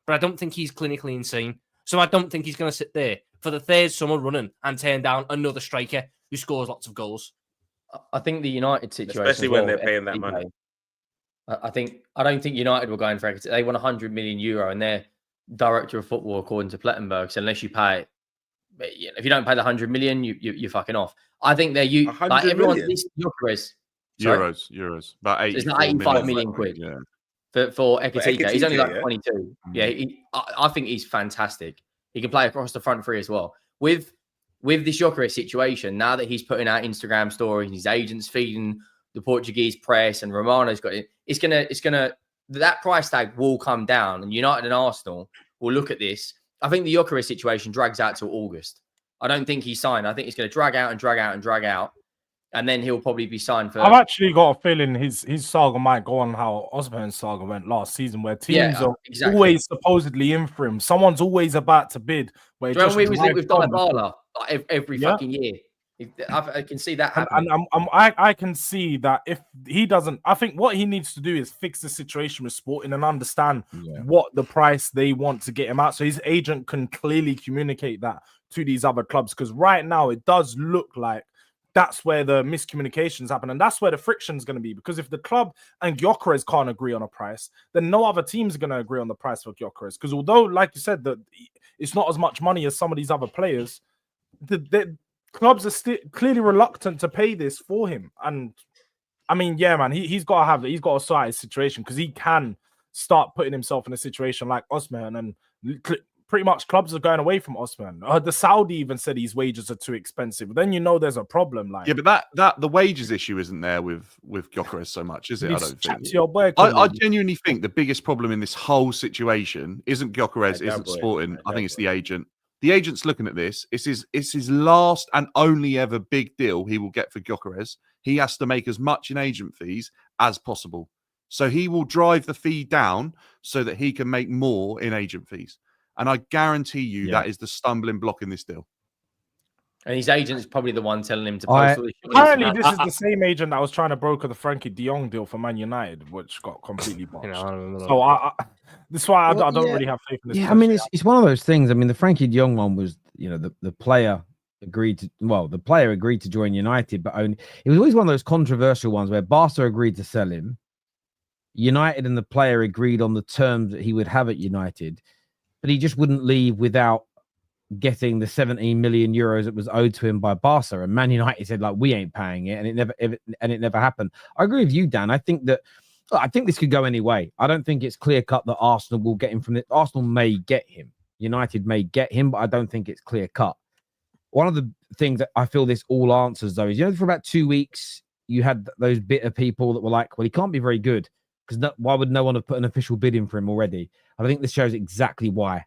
[SPEAKER 5] but I don't think he's clinically insane. So I don't think he's going to sit there for the 3rd summer running and turn down another striker who scores lots of goals.
[SPEAKER 2] I think the United situation,
[SPEAKER 3] especially when they're paying that money.
[SPEAKER 2] I don't think United were going for it. They want €100 million, and their director of football, according to Plettenberg, said unless you pay, if you don't pay the 100 million, you're fucking off. I think they're like everyone's
[SPEAKER 6] Euros, about 80.
[SPEAKER 2] It's not 85 million quid. Yeah. For Ekitike. He's only like 22. Yeah, I think he's fantastic. He can play across the front 3 as well. With this Gyokeres situation, now that he's putting out Instagram stories, his agents feeding the Portuguese press, and Romano's got it, it's gonna that price tag will come down, and United and Arsenal will look at this. I think the Gyokeres situation drags out till August. I don't think he's signed. I think it's going to drag out, and then he'll probably be signed for.
[SPEAKER 4] I've actually got a feeling his saga might go on how Osman's saga went last season, where teams are always supposedly in for him. Someone's always about to bid.
[SPEAKER 2] Where we was linked with Dybala every fucking year. I can see that happening.
[SPEAKER 4] And I can see that if he doesn't, I think what he needs to do is fix the situation with Sporting and understand what the price they want to get him out, so his agent can clearly communicate that to these other clubs. Because right now it does look like that's where the miscommunications happen, and that's where the friction is going to be. Because if the club and Gyokeres can't agree on a price, then no other teams are going to agree on the price for Gyokeres. Because although, like you said, that it's not as much money as some of these other players, the clubs are still clearly reluctant to pay this for him. And I mean, yeah, man, he's got to sort his situation, because he can start putting himself in a situation like Osman, and pretty much clubs are going away from Osman. The Saudi even said his wages are too expensive. Then you know there's a problem. Like,
[SPEAKER 6] yeah, but that the wages issue isn't there with Gyokeres so much, is it? I don't think.
[SPEAKER 4] Your boy,
[SPEAKER 6] I genuinely think the biggest problem in this whole situation isn't Gyokeres, isn't Sporting. I think it's the agent. The agent's looking at this. It's his last and only ever big deal he will get for Gyokeres. He has to make as much in agent fees as possible. So he will drive the fee down so that he can make more in agent fees. And I guarantee you that is the stumbling block in this deal.
[SPEAKER 2] And his agent is probably the one telling him to post all this.
[SPEAKER 4] Apparently, this is the same agent that was trying to broker the Frankie de Jong deal for Man United, which got completely botched. So this is why I don't really have faith in this.
[SPEAKER 1] Yeah, I mean, it's one of those things. I mean, the Frankie de Jong one was, the player agreed to join United, but only it was always one of those controversial ones where Barca agreed to sell him. United and the player agreed on the terms that he would have at United, but he just wouldn't leave without getting the 17 million euros that was owed to him by Barca, and Man United said, like, we ain't paying it, and it never happened. I agree with you, Dan. I think this could go any way. I don't think it's clear cut that Arsenal will get him from it. Arsenal may get him, United may get him, but I don't think it's clear cut. One of the things that I feel this all answers, though, is for about 2 weeks you had those bitter people that were like, well, he can't be very good because why would no one have put an official bid in for him already? I think this shows exactly why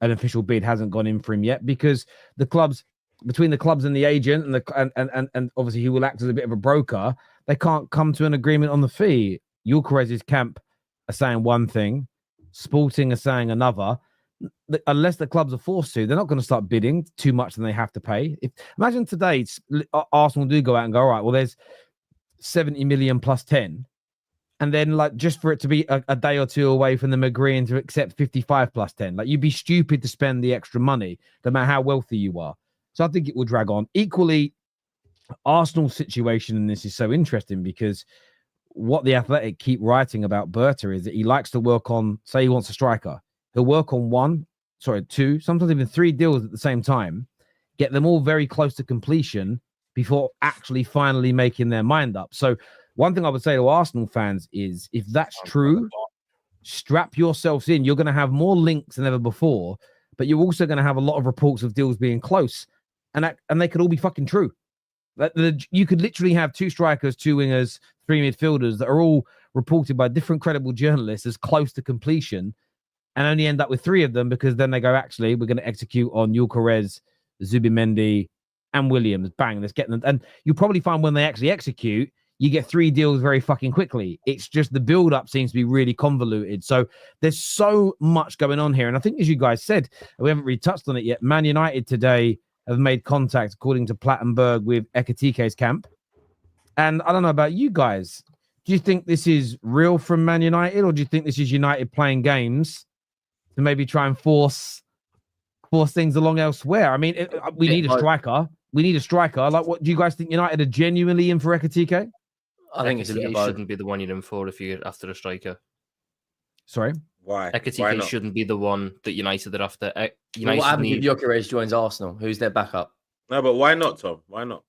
[SPEAKER 1] an official bid hasn't gone in for him yet, because the clubs, between the clubs and the agent and obviously he will act as a bit of a broker, they can't come to an agreement on the fee. Gyokeres' camp are saying one thing, Sporting are saying another. Unless the clubs are forced to, they're not going to start bidding too much than they have to pay. Imagine today Arsenal do go out and go, all right, well, there's 70 million plus 10. And then, like, just for it to be a day or two away from them agreeing to accept 55 plus 10, like, you'd be stupid to spend the extra money, no matter how wealthy you are. So I think it will drag on. Equally, Arsenal's situation in this is so interesting because what the Athletic keep writing about Berta is that he likes to work on, say he wants a striker. He'll work on two, sometimes even 3 deals at the same time, get them all very close to completion before actually finally making their mind up. So one thing I would say to Arsenal fans is, if that's true, strap yourselves in. You're going to have more links than ever before, but you're also going to have a lot of reports of deals being close, and they could all be fucking true. You could literally have 2 strikers, 2 wingers, 3 midfielders that are all reported by different credible journalists as close to completion, and only end up with 3 of them because then they go, actually, we're going to execute on Gyokeres, Zubimendi, and Williams. Bang, let's get them. And you'll probably find when they actually execute, you get 3 deals very fucking quickly. It's just the build-up seems to be really convoluted. So there's so much going on here. And I think, as you guys said, we haven't really touched on it yet, Man United today have made contact, according to Plattenberg, with Ekitike's camp. And I don't know about you guys. Do you think this is real from Man United, or do you think this is United playing games to maybe try and force things along elsewhere? I mean, we need a striker. We need a striker. Like, what do you guys think? United are genuinely in for Ekitike?
[SPEAKER 2] I think it
[SPEAKER 5] shouldn't be the one you're in for if you're after a striker.
[SPEAKER 1] Sorry?
[SPEAKER 3] Why?
[SPEAKER 5] Ekitike shouldn't be the one that United are after.
[SPEAKER 2] What happens if Gyokeres joins Arsenal? Who's their backup?
[SPEAKER 3] No, but why not, Tom? Why not?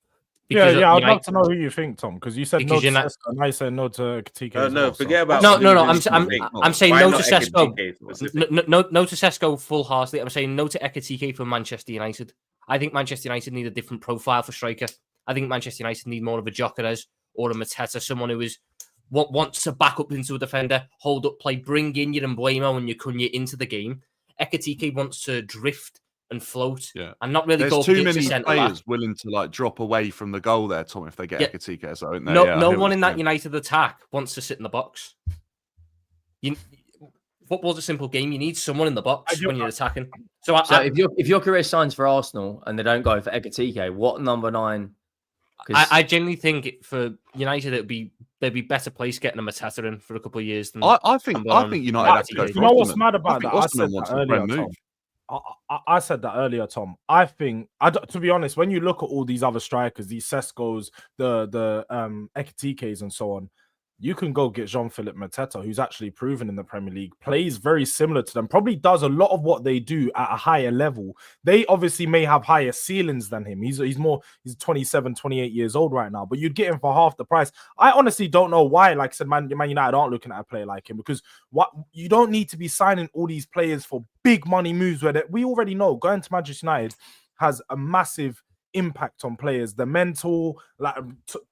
[SPEAKER 4] Because I'd love to know who you think, Tom, because you said no to Sesko, and I said no to Ekitike.
[SPEAKER 3] Forget about
[SPEAKER 5] I'm saying no to Sesko. No to Sesko full-heartedly. I'm saying no to Ekitike for Manchester United. I think Manchester United need a different profile for striker. I think Manchester United need more of a Gyokeres or a Mateta, someone who wants to back up into a defender, hold up play, bring in your Mbuemo and your Cunha into the game. Ekitike wants to drift and float and not really go.
[SPEAKER 6] There's too many players willing to, like, drop away from the goal there, Tom, if they get Ekitike. So
[SPEAKER 5] no one in that United attack wants to sit in the box. Football's a simple game. You need someone in the box when you're attacking. So
[SPEAKER 2] if Gyokeres signs for Arsenal and they don't go for Ekitike, what number 9?
[SPEAKER 5] I genuinely think for United they'd be better placed getting a Mateta in for a couple of years. Than
[SPEAKER 6] I think United have to go.
[SPEAKER 4] You know what's mad about that? I said that earlier, Tom. I said that earlier, Tom. I think, to be honest, when you look at all these other strikers, these Seskos, the Ekitikes, and so on, you can go get Jean-Philippe Mateta, who's actually proven in the Premier League, plays very similar to them, probably does a lot of what they do at a higher level. They obviously may have higher ceilings than him. He's 27, 28 years old right now, but you'd get him for half the price. I honestly don't know why, like I said, Man United aren't looking at a player like him, because you don't need to be signing all these players for big money moves where we already know going to Manchester United has a massive impact on players, the mental, like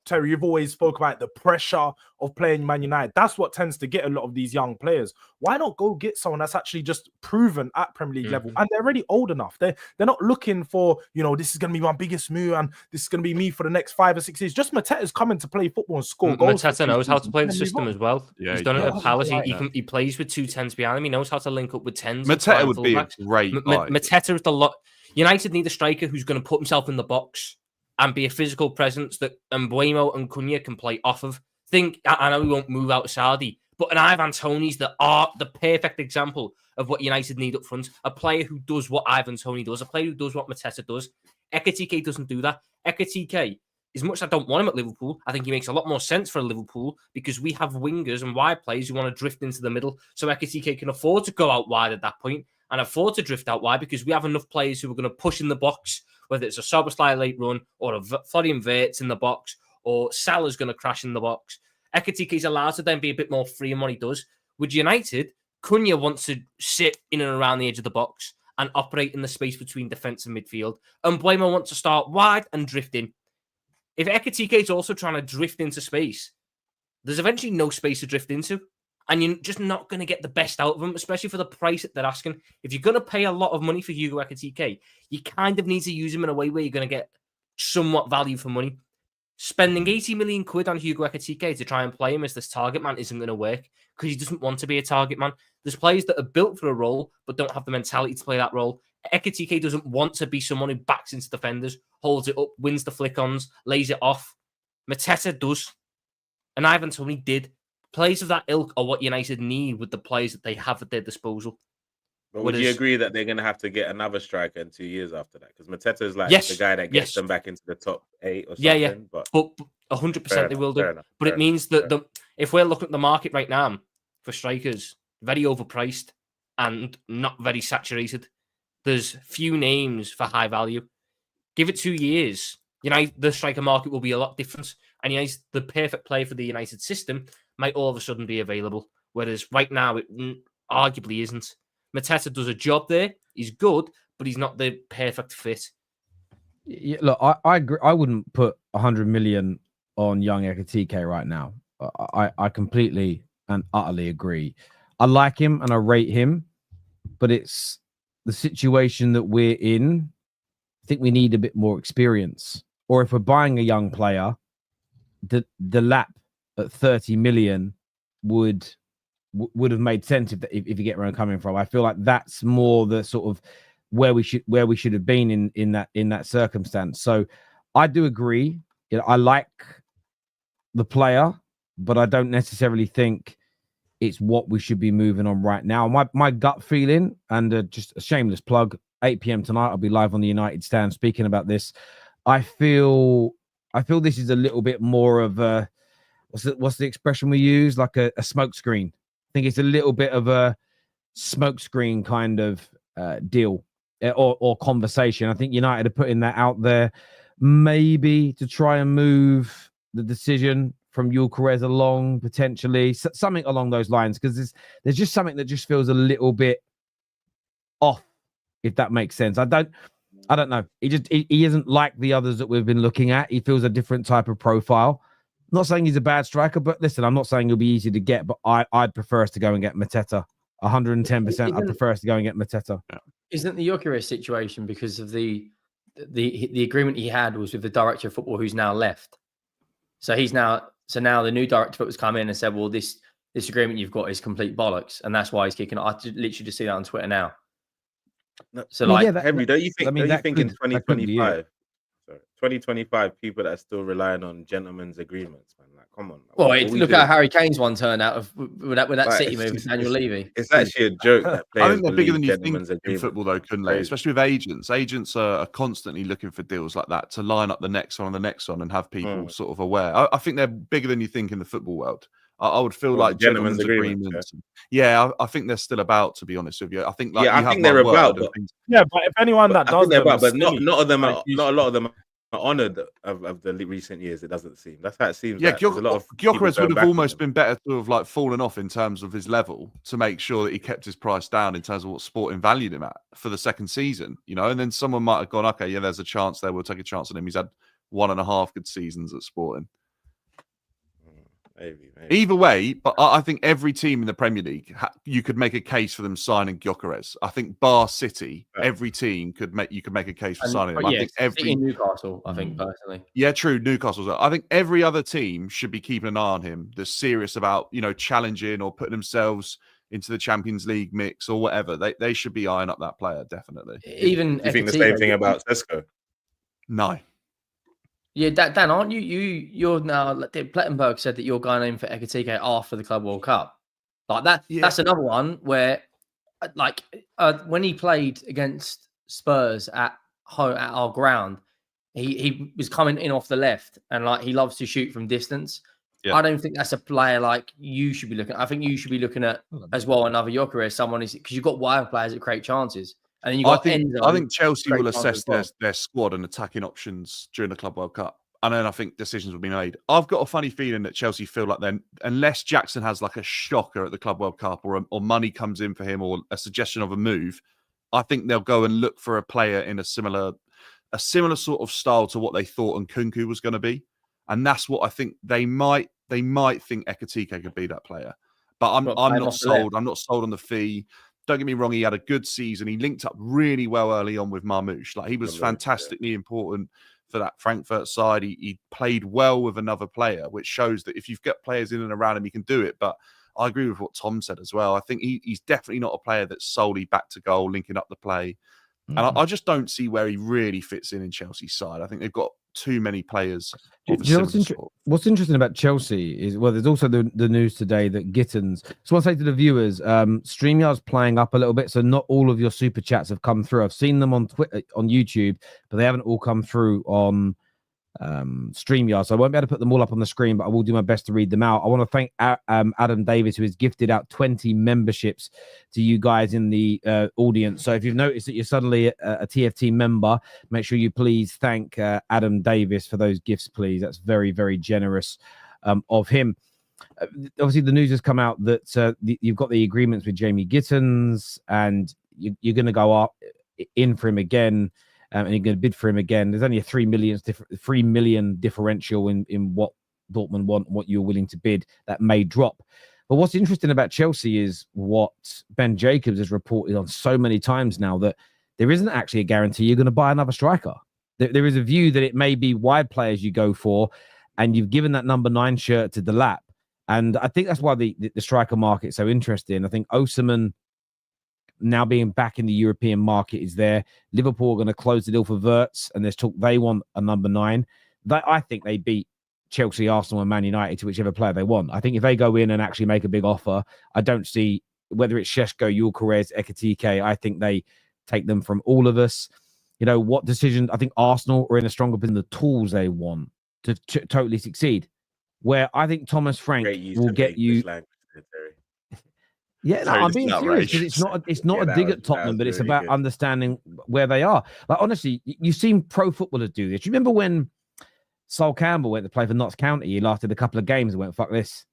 [SPEAKER 4] Terry, you've always spoke about the pressure of playing Man United. That's what tends to get a lot of these young players. Why not go get someone that's actually just proven at Premier League level, and they're already old enough? They're not looking for, you know, this is going to be my biggest move and this is going to be me for the next 5 or 6 years. Just Mateta's coming to play football and score goals.
[SPEAKER 5] Mateta knows how to play the system as well. Yeah, he's done it at Palace. He plays with 2 10s behind him. He knows how to link up with 10s.
[SPEAKER 6] Mateta would be a great
[SPEAKER 5] Mateta is the lot. United need a striker who's going to put himself in the box and be a physical presence that Mbeumo and Cunha can play off of. I know he won't move out of Saudi, but an Ivan Toney's the perfect example of what United need up front. A player who does what Ivan Toney does, a player who does what Mateta does. Ekitike doesn't do that. Ekitike, as much as I don't want him at Liverpool, I think he makes a lot more sense for Liverpool because we have wingers and wide players who want to drift into the middle. So Ekitike can afford to go out wide at that point and afford to drift out wide because we have enough players who are going to push in the box, whether it's a Szoboszlai late run or a Florian Wirtz in the box or Salah's going to crash in the box. Ekitike is allowed to then be a bit more free in what he does. With United, Cunha wants to sit in and around the edge of the box and operate in the space between defence and midfield. And Mbeumo wants to start wide and drift in. If Ekitike is also trying to drift into space, there's eventually no space to drift into. And you're just not going to get the best out of them, especially for the price that they're asking. If you're going to pay a lot of money for Hugo Ekitike, you kind of need to use him in a way where you're going to get somewhat value for money. Spending 80 million quid on Hugo Ekitike to try and play him as this target man isn't going to work because he doesn't want to be a target man. There's players that are built for a role but don't have the mentality to play that role. Ekitike doesn't want to be someone who backs into defenders, holds it up, wins the flick-ons, lays it off. Mateta does. And Ivan Toney did. Players of that ilk are what United need with the players that they have at their disposal.
[SPEAKER 3] But would you agree that they're going to have to get another striker in 2 years after that? Because Mateta is like the guy that gets them back into the top 8 or something.
[SPEAKER 5] Yeah. But 100% they will do. But it means that if we're looking at the market right now for strikers, very overpriced and not very saturated. There's few names for high value. Give it 2 years, the striker market will be a lot different. And the perfect player for the United system might all of a sudden be available. Whereas right now, it arguably isn't. Mateta does a job there. He's good, but he's not the perfect fit.
[SPEAKER 1] Yeah, look, I agree. I wouldn't put 100 million on young Ekitike right now. I completely and utterly agree. I like him and I rate him, but it's the situation that we're in. I think we need a bit more experience. Or if we're buying a young player, the lap at 30 million would have made sense if you get where I'm coming from. I feel like that's more the sort of where we should have been in that circumstance. So I do agree. I like the player, but I don't necessarily think it's what we should be moving on right now. My gut feeling, and just a shameless plug, 8 p.m. tonight, I'll be live on the United Stand speaking about this. I feel this is a little bit more of a what's the expression we use? Like a smokescreen. I think it's a little bit of a smokescreen kind of deal or conversation. I think United are putting that out there, maybe to try and move the decision from Gyokeres along, potentially something along those lines, because there's just something that just feels a little bit off, if that makes sense. I don't know. He isn't like the others that we've been looking at. He feels a different type of profile. I'm not saying he's a bad striker, but listen, I'm not saying he'll be easy to get, but I'd prefer us to go and get Mateta. 110%. I'd prefer us to go and get Mateta.
[SPEAKER 2] Isn't the Gyokeres situation because of the agreement he had was with the director of football who's now left? So now the new director of football's come in and said, well, this agreement you've got is complete bollocks, and that's why he's kicking. I literally just see that on Twitter now. So
[SPEAKER 3] Henry, don't you think in 2025, 2025, people that are still relying on gentlemen's agreements, man? Like, come on.
[SPEAKER 2] Well, look how Harry Kane's one turned out with that City move with Daniel Levy.
[SPEAKER 3] It's actually a joke. That
[SPEAKER 6] I think they're bigger than you think in football, though, couldn't they? Especially with agents. Agents are constantly looking for deals like that to line up the next one and the next one and have people sort of aware. I think they're bigger than you think in the football world. I would feel like gentlemen's agreements. Yeah, I think they're still about, to be honest with you. I think
[SPEAKER 3] I think they're about.
[SPEAKER 4] Yeah, but if anyone that does,
[SPEAKER 3] but not a lot of them honoured of the recent years. It doesn't seem. That's how it seems.
[SPEAKER 6] Yeah,
[SPEAKER 3] like there's a lot of
[SPEAKER 6] Gyokeres would have almost been better to have like fallen off in terms of his level to make sure that he kept his price down in terms of what Sporting valued him at for the second season, you know. And then someone might have gone, okay, yeah, there's a chance there. We'll take a chance on him. He's had 1.5 good seasons at Sporting.
[SPEAKER 3] Maybe.
[SPEAKER 6] Either way, but I think every team in the Premier League, you could make a case for them signing Gyokeres. I think bar City, every team you could make a case for signing him.
[SPEAKER 2] Yeah,
[SPEAKER 6] I think
[SPEAKER 2] Newcastle, I think personally.
[SPEAKER 6] Yeah, true. Newcastle's. I think every other team should be keeping an eye on him. That's serious about, you know, challenging or putting themselves into the Champions League mix or whatever. They should be eyeing up that player, definitely.
[SPEAKER 2] Even
[SPEAKER 3] do you think the same thing about Sesko?
[SPEAKER 6] No.
[SPEAKER 2] Yeah, Dan, aren't you? You're now. Plettenberg said that you're going in for Ekitike after the Club World Cup, like that. Yeah. That's another one where, like, when he played against Spurs at home at our ground, he was coming in off the left, and like he loves to shoot from distance. Yeah. I don't think that's a player like you should be looking at. I think you should be looking at as well another Gyokeres, someone is because you've got wild players that create chances. And then you got
[SPEAKER 6] I think Chelsea will assess their squad and attacking options during the Club World Cup. And then I think decisions will be made. I've got a funny feeling that Chelsea feel like then, unless Jackson has like a shocker at the Club World Cup or money comes in for him or a suggestion of a move, I think they'll go and look for a player in a similar sort of style to what they thought Nkunku was going to be. And that's what I think they might think Ekitike could be that player. But I'm not sold. I'm not sold on the fee. Don't get me wrong, he had a good season. He linked up really well early on with Marmoush. Like he was fantastically important for that Frankfurt side. He played well with another player, which shows that if you've got players in and around him, he can do it. But I agree with what Tom said as well. I think he's definitely not a player that's solely back to goal, linking up the play. Mm-hmm. And I just don't see where he really fits in Chelsea's side. I think they've got too many players.
[SPEAKER 1] What's interesting about Chelsea is, well, there's also the news today that Gittins. So I'll say to the viewers, StreamYard's playing up a little bit, so not all of your super chats have come through. I've seen them on Twitter, on YouTube, but they haven't all come through on StreamYard, so I won't be able to put them all up on the screen, but I will do my best to read them out. I want to thank Adam Davis, who has gifted out 20 memberships to you guys in the audience. So if you've noticed that you're suddenly a TFT member, make sure you please thank Adam Davis for those gifts, please. That's very, very generous of him. Obviously, the news has come out that you've got the agreements with Jamie Gittins, and you're going to go up in for him again. And you're going to bid for him again. There's only a 3 million differential in what Dortmund want and what you're willing to bid. That may drop. But what's interesting about Chelsea is what Ben Jacobs has reported on so many times now, that there isn't actually a guarantee you're going to buy another striker. There is a view that it may be wide players you go for, and you've given that number 9 shirt to Delap. And I think that's why the striker market is so interesting. I think Osimhen, now being back in the European market, is there. Liverpool are going to close the deal for Wirtz, and there's talk they want a number 9. I think they beat Chelsea, Arsenal, and Man United to whichever player they want. I think if they go in and actually make a big offer, I don't see whether it's Sesko, Gyokeres, Ekitike. I think they take them from all of us. You know what decision? I think Arsenal are in a stronger position, the tools they want to totally succeed. Where I think Thomas Frank will get you. Yeah, no, I'm being serious, because it's not a dig at Tottenham, but it's about understanding where they are. Like, honestly, you've seen pro footballers do this. You remember when Sol Campbell went to play for Notts County? He lasted a couple of games and went, fuck this.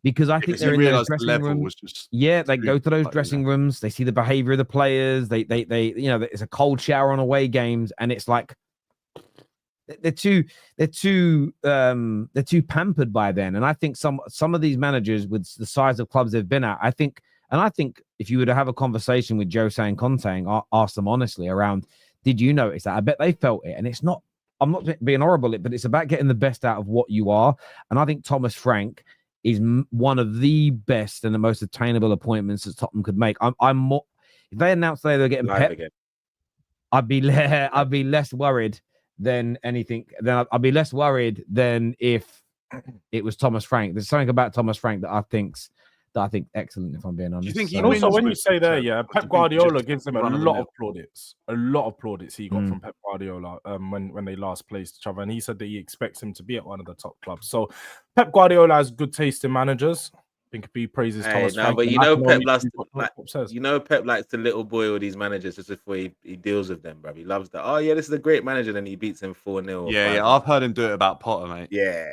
[SPEAKER 1] Because I think they're in those dressing rooms. They go to those dressing rooms. They see the behavior of the players. They it's a cold shower on away games, and it's like they're too pampered by then. And I think some of these managers, with the size of clubs they've been at, I think if you were to have a conversation with Jose and Conte and ask them honestly around, did you notice that? I bet they felt it. And it's not, I'm not being horrible, but it's about getting the best out of what you are. And I think Thomas Frank is one of the best and the most attainable appointments that Tottenham could make. I'm more, if they announced they were getting Pep, I'd be less worried than anything. Then I'd be less worried than if it was Thomas Frank. There's something about Thomas Frank that I think excellent, if I'm being honest.
[SPEAKER 4] Do you think and also when you say there, Pep Guardiola gives him a lot of plaudits. A lot of plaudits he got from Pep Guardiola when they last played each other, and he said that he expects him to be at one of the top clubs. So Pep Guardiola has good taste in managers. think if he praises Thomas
[SPEAKER 3] No,
[SPEAKER 4] Frank,
[SPEAKER 3] but Pep likes to little boy all these managers just before he deals with them, bro. He loves that. Oh yeah, this is a great manager, then he beats him 4-0.
[SPEAKER 6] Yeah, I've heard him do it about Potter, mate.
[SPEAKER 3] Yeah,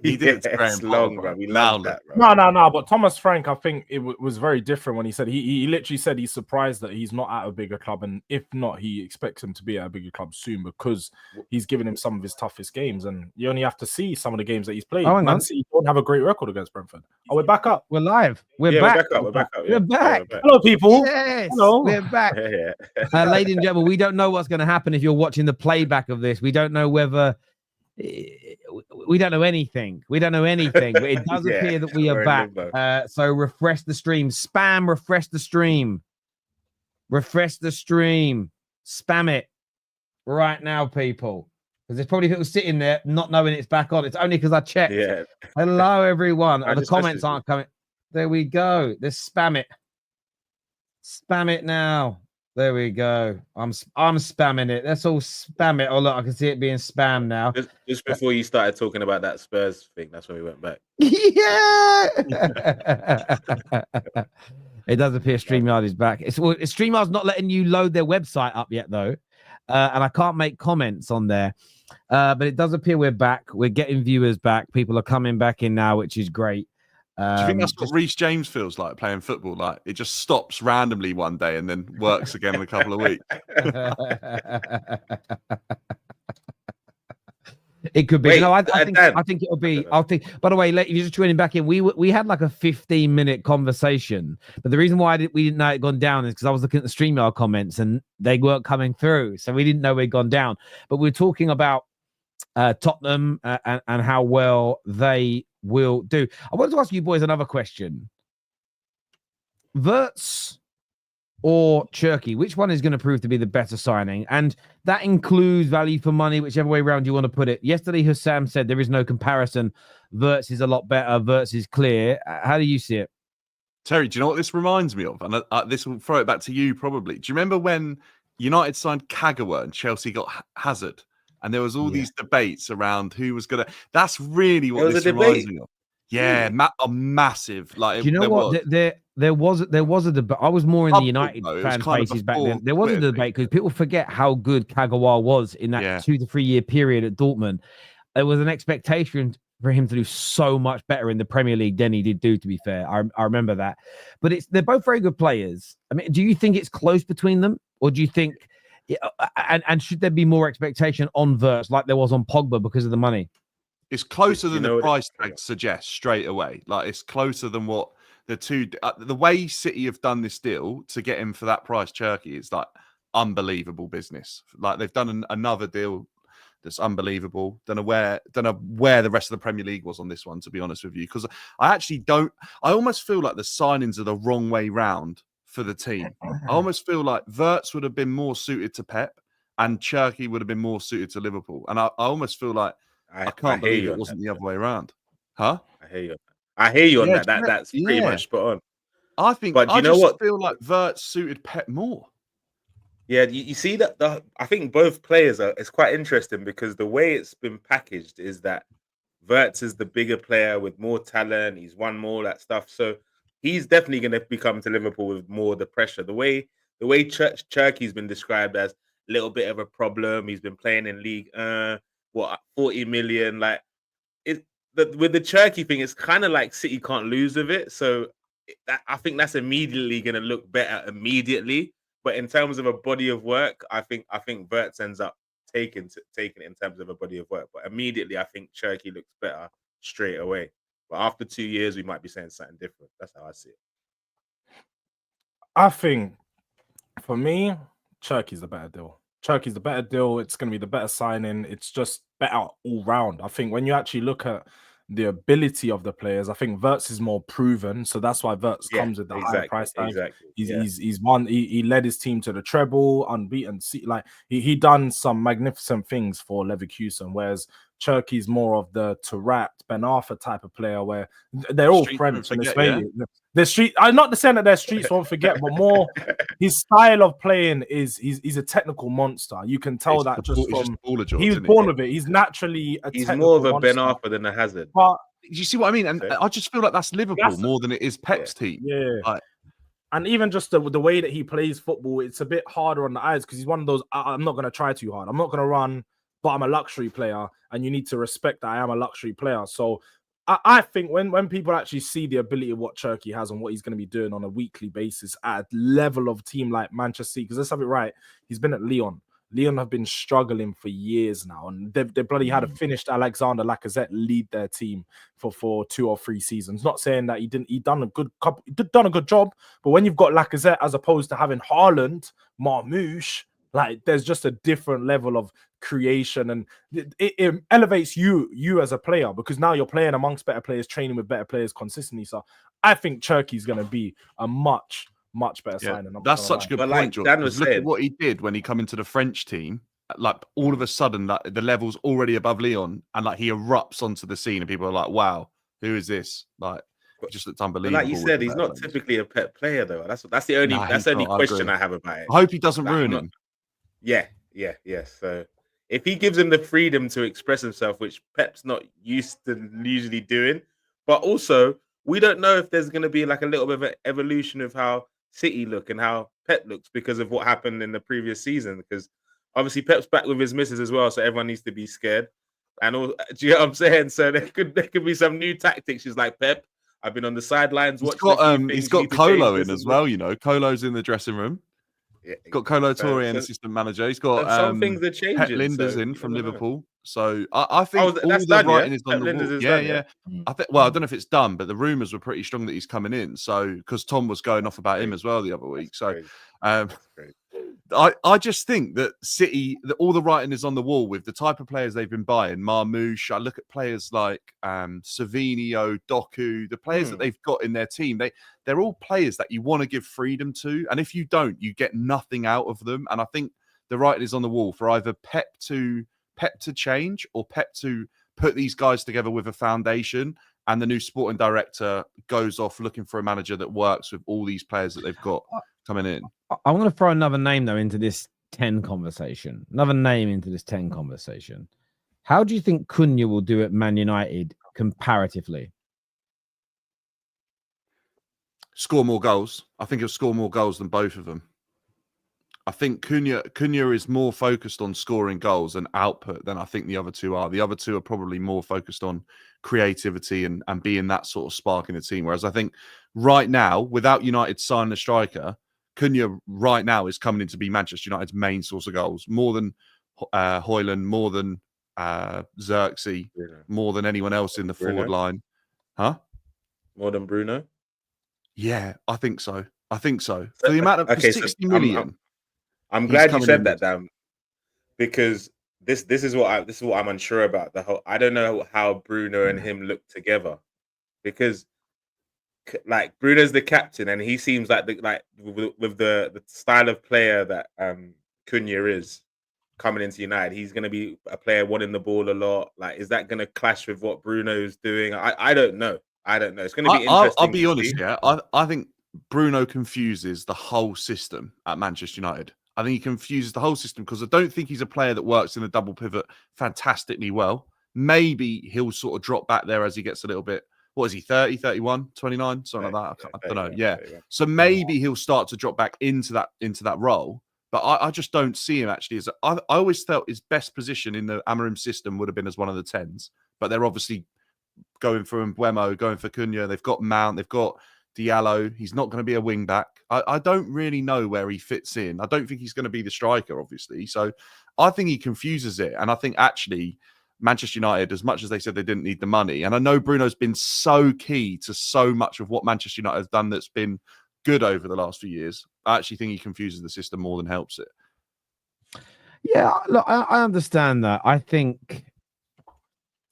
[SPEAKER 6] he did it to Graham Potter,
[SPEAKER 3] bro. He loves that, bro.
[SPEAKER 4] No. But Thomas Frank, I think it was very different when he said he literally said he's surprised that he's not at a bigger club, and if not, he expects him to be at a bigger club soon because he's given him some of his toughest games, and you only have to see some of the games that he's played. Man City don't have a great record against Brentford. Oh, we're back up.
[SPEAKER 1] We're live. We're back.
[SPEAKER 3] We're back.
[SPEAKER 1] We're back.
[SPEAKER 4] Hello, people.
[SPEAKER 1] Yes.
[SPEAKER 4] Hello.
[SPEAKER 1] We're back. Ladies and gentlemen, we don't know what's going to happen if you're watching the playback of this. We don't know whether... We don't know anything. But it does appear that we are back. So refresh the stream. Refresh the stream. Spam it right now, people. Because there's probably people sitting there not knowing it's back on. It's only because I checked.
[SPEAKER 3] Yeah.
[SPEAKER 1] Hello, everyone. The comments aren't coming. There we go. Let's spam it. Spam it now. There we go. I'm spamming it. Let's all spam it. Oh, look, I can see it being spammed now.
[SPEAKER 3] Just before you started talking about that Spurs thing, that's when we went back.
[SPEAKER 1] Yeah. It does appear StreamYard is back. StreamYard's not letting you load their website up yet, though. And I can't make comments on there. But it does appear we're back. We're getting viewers back. People are coming back in now, which is great.
[SPEAKER 6] Do you think that's what Reece James feels like playing football? Like it just stops randomly one day and then works again in a couple of weeks.
[SPEAKER 1] It could be. I think it'll be. By the way, if you're just tuning back in, we had like a 15-minute conversation, but the reason why we didn't know it had gone down is because I was looking at the StreamYard comments and they weren't coming through, so we didn't know we'd gone down. But we were talking about Tottenham and how well they will do. I wanted to ask you boys another question. Wirtz or Cherki, which one is going to prove to be the better signing? And that includes value for money, whichever way around you want to put it. Yesterday, Hussam said there is no comparison. Wirtz is a lot better. Wirtz is clear. How do you see it?
[SPEAKER 6] Terry, do you know what this reminds me of? And this will throw it back to you probably. Do you remember when United signed Kagawa and Chelsea got Hazard? And there was all these debates around who was going to... That's really what this reminds me of. Yeah, a massive... Like,
[SPEAKER 1] do you know what? There was a debate. I was more in the United fan faces back then. There was a debate because people forget how good Kagawa was in that 2 to 3 year period at Dortmund. There was an expectation for him to do so much better in the Premier League than he did do, to be fair. I remember that. But they're both very good players. I mean, do you think it's close between them? Or do you think... And should there be more expectation on Wirtz like there was on Pogba because of the money?
[SPEAKER 6] It's closer than the price tag suggests straight away. Like it's closer than what the two. The way City have done this deal to get him for that price, Cherki, is like unbelievable business. Like they've done another deal that's unbelievable. Don't know where the rest of the Premier League was on this one, to be honest with you, because I actually don't. I almost feel like the signings are the wrong way round for the team. I almost feel like Wirtz would have been more suited to Pep and Cherki would have been more suited to Liverpool. And I almost feel like I can't believe it wasn't the other way around. Huh?
[SPEAKER 3] I hear you on that. That's pretty much spot on.
[SPEAKER 6] I think, but you know what? Feel like Wirtz suited Pep more.
[SPEAKER 3] Yeah, you see that I think both players it's quite interesting because the way it's been packaged is that Wirtz is the bigger player with more talent. He's won more that stuff. So he's definitely going to be coming to Liverpool with more of the pressure. The way Cherki's been described as a little bit of a problem. He's been playing in league, 40 million. Like with the Cherki thing, it's kind of like City can't lose with it. So I think that's immediately going to look better immediately. But in terms of a body of work, I think Wirtz ends up taking it in terms of a body of work. But immediately, I think Cherki looks better straight away. But after 2 years, we might be saying something different. That's how I see it.
[SPEAKER 4] I think, for me, Cherki's the better deal. Cherki's the better deal. It's going to be the better signing. It's just better all round. I think when you actually look at the ability of the players, I think Wirtz is more proven. So that's why Wirtz comes with the higher price tag.
[SPEAKER 3] Exactly.
[SPEAKER 4] He's won. He led his team to the treble, unbeaten. Like he done some magnificent things for Leverkusen, whereas Cherki's more of the Tarat, Ben Arfa type of player where they're all French and it's very the street. I'm not saying that their streets won't forget, but more his style of playing is he's a technical monster. You can tell that just from he was born with it. He's naturally
[SPEAKER 3] he's more of a Ben Arfa than a Hazard.
[SPEAKER 4] But
[SPEAKER 6] you see what I mean? And I just feel like that's Liverpool more than it is Pep's team.
[SPEAKER 4] Yeah. And even just the way that he plays football, it's a bit harder on the eyes because he's one of those, I'm not going to try too hard. I'm not going to run, but I'm a luxury player. And you need to respect that I am a luxury player. So I think when people actually see the ability of what Cherki has and what he's going to be doing on a weekly basis at level of team like Manchester City, because let's have it right, he's been at Lyon. Lyon have been struggling for years now, and they bloody had a finished Alexander Lacazette lead their team for 2 or 3 seasons. Not saying that he done a good job, but when you've got Lacazette as opposed to having Haaland, Marmoush, like there's just a different level of creation, and it elevates you as a player because now you're playing amongst better players, training with better players consistently. So I think Cherki's going to be a much better signing.
[SPEAKER 6] That's such a good point, George. Look at what he did when he come into the French team. Like all of a sudden, like the level's already above Lyon, and like he erupts onto the scene, and people are like, "Wow, who is this?" Like, it just looked unbelievable.
[SPEAKER 3] But like you said, he's not typically a Pep player, though. That's the only question I have about it.
[SPEAKER 6] I hope he doesn't ruin him.
[SPEAKER 3] Yeah. So if he gives him the freedom to express himself, which Pep's not used to usually doing, but also we don't know if there's going to be like a little bit of an evolution of how City look and how Pep looks because of what happened in the previous season. Because obviously Pep's back with his missus as well, so everyone needs to be scared. And do you know what I'm saying? So there could be some new tactics. She's like, Pep, I've been on the sidelines.
[SPEAKER 6] He's got Colo in as well. You know, Colo's in the dressing room. Yeah, got Colo Torre and assistant manager. He's got
[SPEAKER 3] some things are changing.
[SPEAKER 6] Pep Lijnders in from Liverpool. So I think all the writing is on the wall. Yeah. I think. Well, I don't know if it's done, but the rumours were pretty strong that he's coming in. So because Tom was going off about him as well the other week. So I just think that City, all the writing is on the wall with the type of players they've been buying. Marmoush. I look at players like Savinio, Doku, the players that they've got in their team. They're all players that you want to give freedom to, and if you don't, you get nothing out of them. And I think the writing is on the wall for either Pep to change or Pep to put these guys together with a foundation, and the new sporting director goes off looking for a manager that works with all these players that they've got coming in.
[SPEAKER 1] I want to throw another name though into this 10 conversation. How do you think Cunha will do at Man United comparatively?
[SPEAKER 6] Score more goals. I think he'll score more goals than both of them. I think Cunha is more focused on scoring goals and output than I think the other two are. The other two are probably more focused on creativity and being that sort of spark in the team. Whereas I think right now, without United signing a striker, Cunha right now is coming in to be Manchester United's main source of goals, more than Højlund, more than Xerxes, more than anyone else in the forward line. Huh?
[SPEAKER 3] More than Bruno?
[SPEAKER 6] Yeah, I think so. For the amount of 60 million.
[SPEAKER 3] I'm glad you said that, Dan, because this is what I'm unsure about. I don't know how Bruno and him look together, because like Bruno's the captain and he seems like with the style of player that Cunha is coming into United, he's going to be a player wanting the ball a lot. Like, is that going to clash with what Bruno's doing? I don't know. It's going to be interesting.
[SPEAKER 6] I'll be honest, I think Bruno confuses the whole system at Manchester United. I think he confuses the whole system because I don't think he's a player that works in the double pivot fantastically well. Maybe he'll sort of drop back there as he gets a little bit, what is he, 30, 31, 29, something like that? I don't know. Yeah. So maybe he'll start to drop back into that role. But I just don't see him actually as I always felt his best position in the Amorim system would have been as one of the 10s. But they're obviously going for Mbeumo, going for Cunha. They've got Mount, they've got Diallo. He's not going to be a wing back. I don't really know where he fits in. I don't think he's going to be the striker, obviously. So I think he confuses it. And I think actually Manchester United, as much as they said they didn't need the money, and I know Bruno's been so key to so much of what Manchester United has done that's been good over the last few years, I actually think he confuses the system more than helps it.
[SPEAKER 1] Yeah, look, I understand that. I think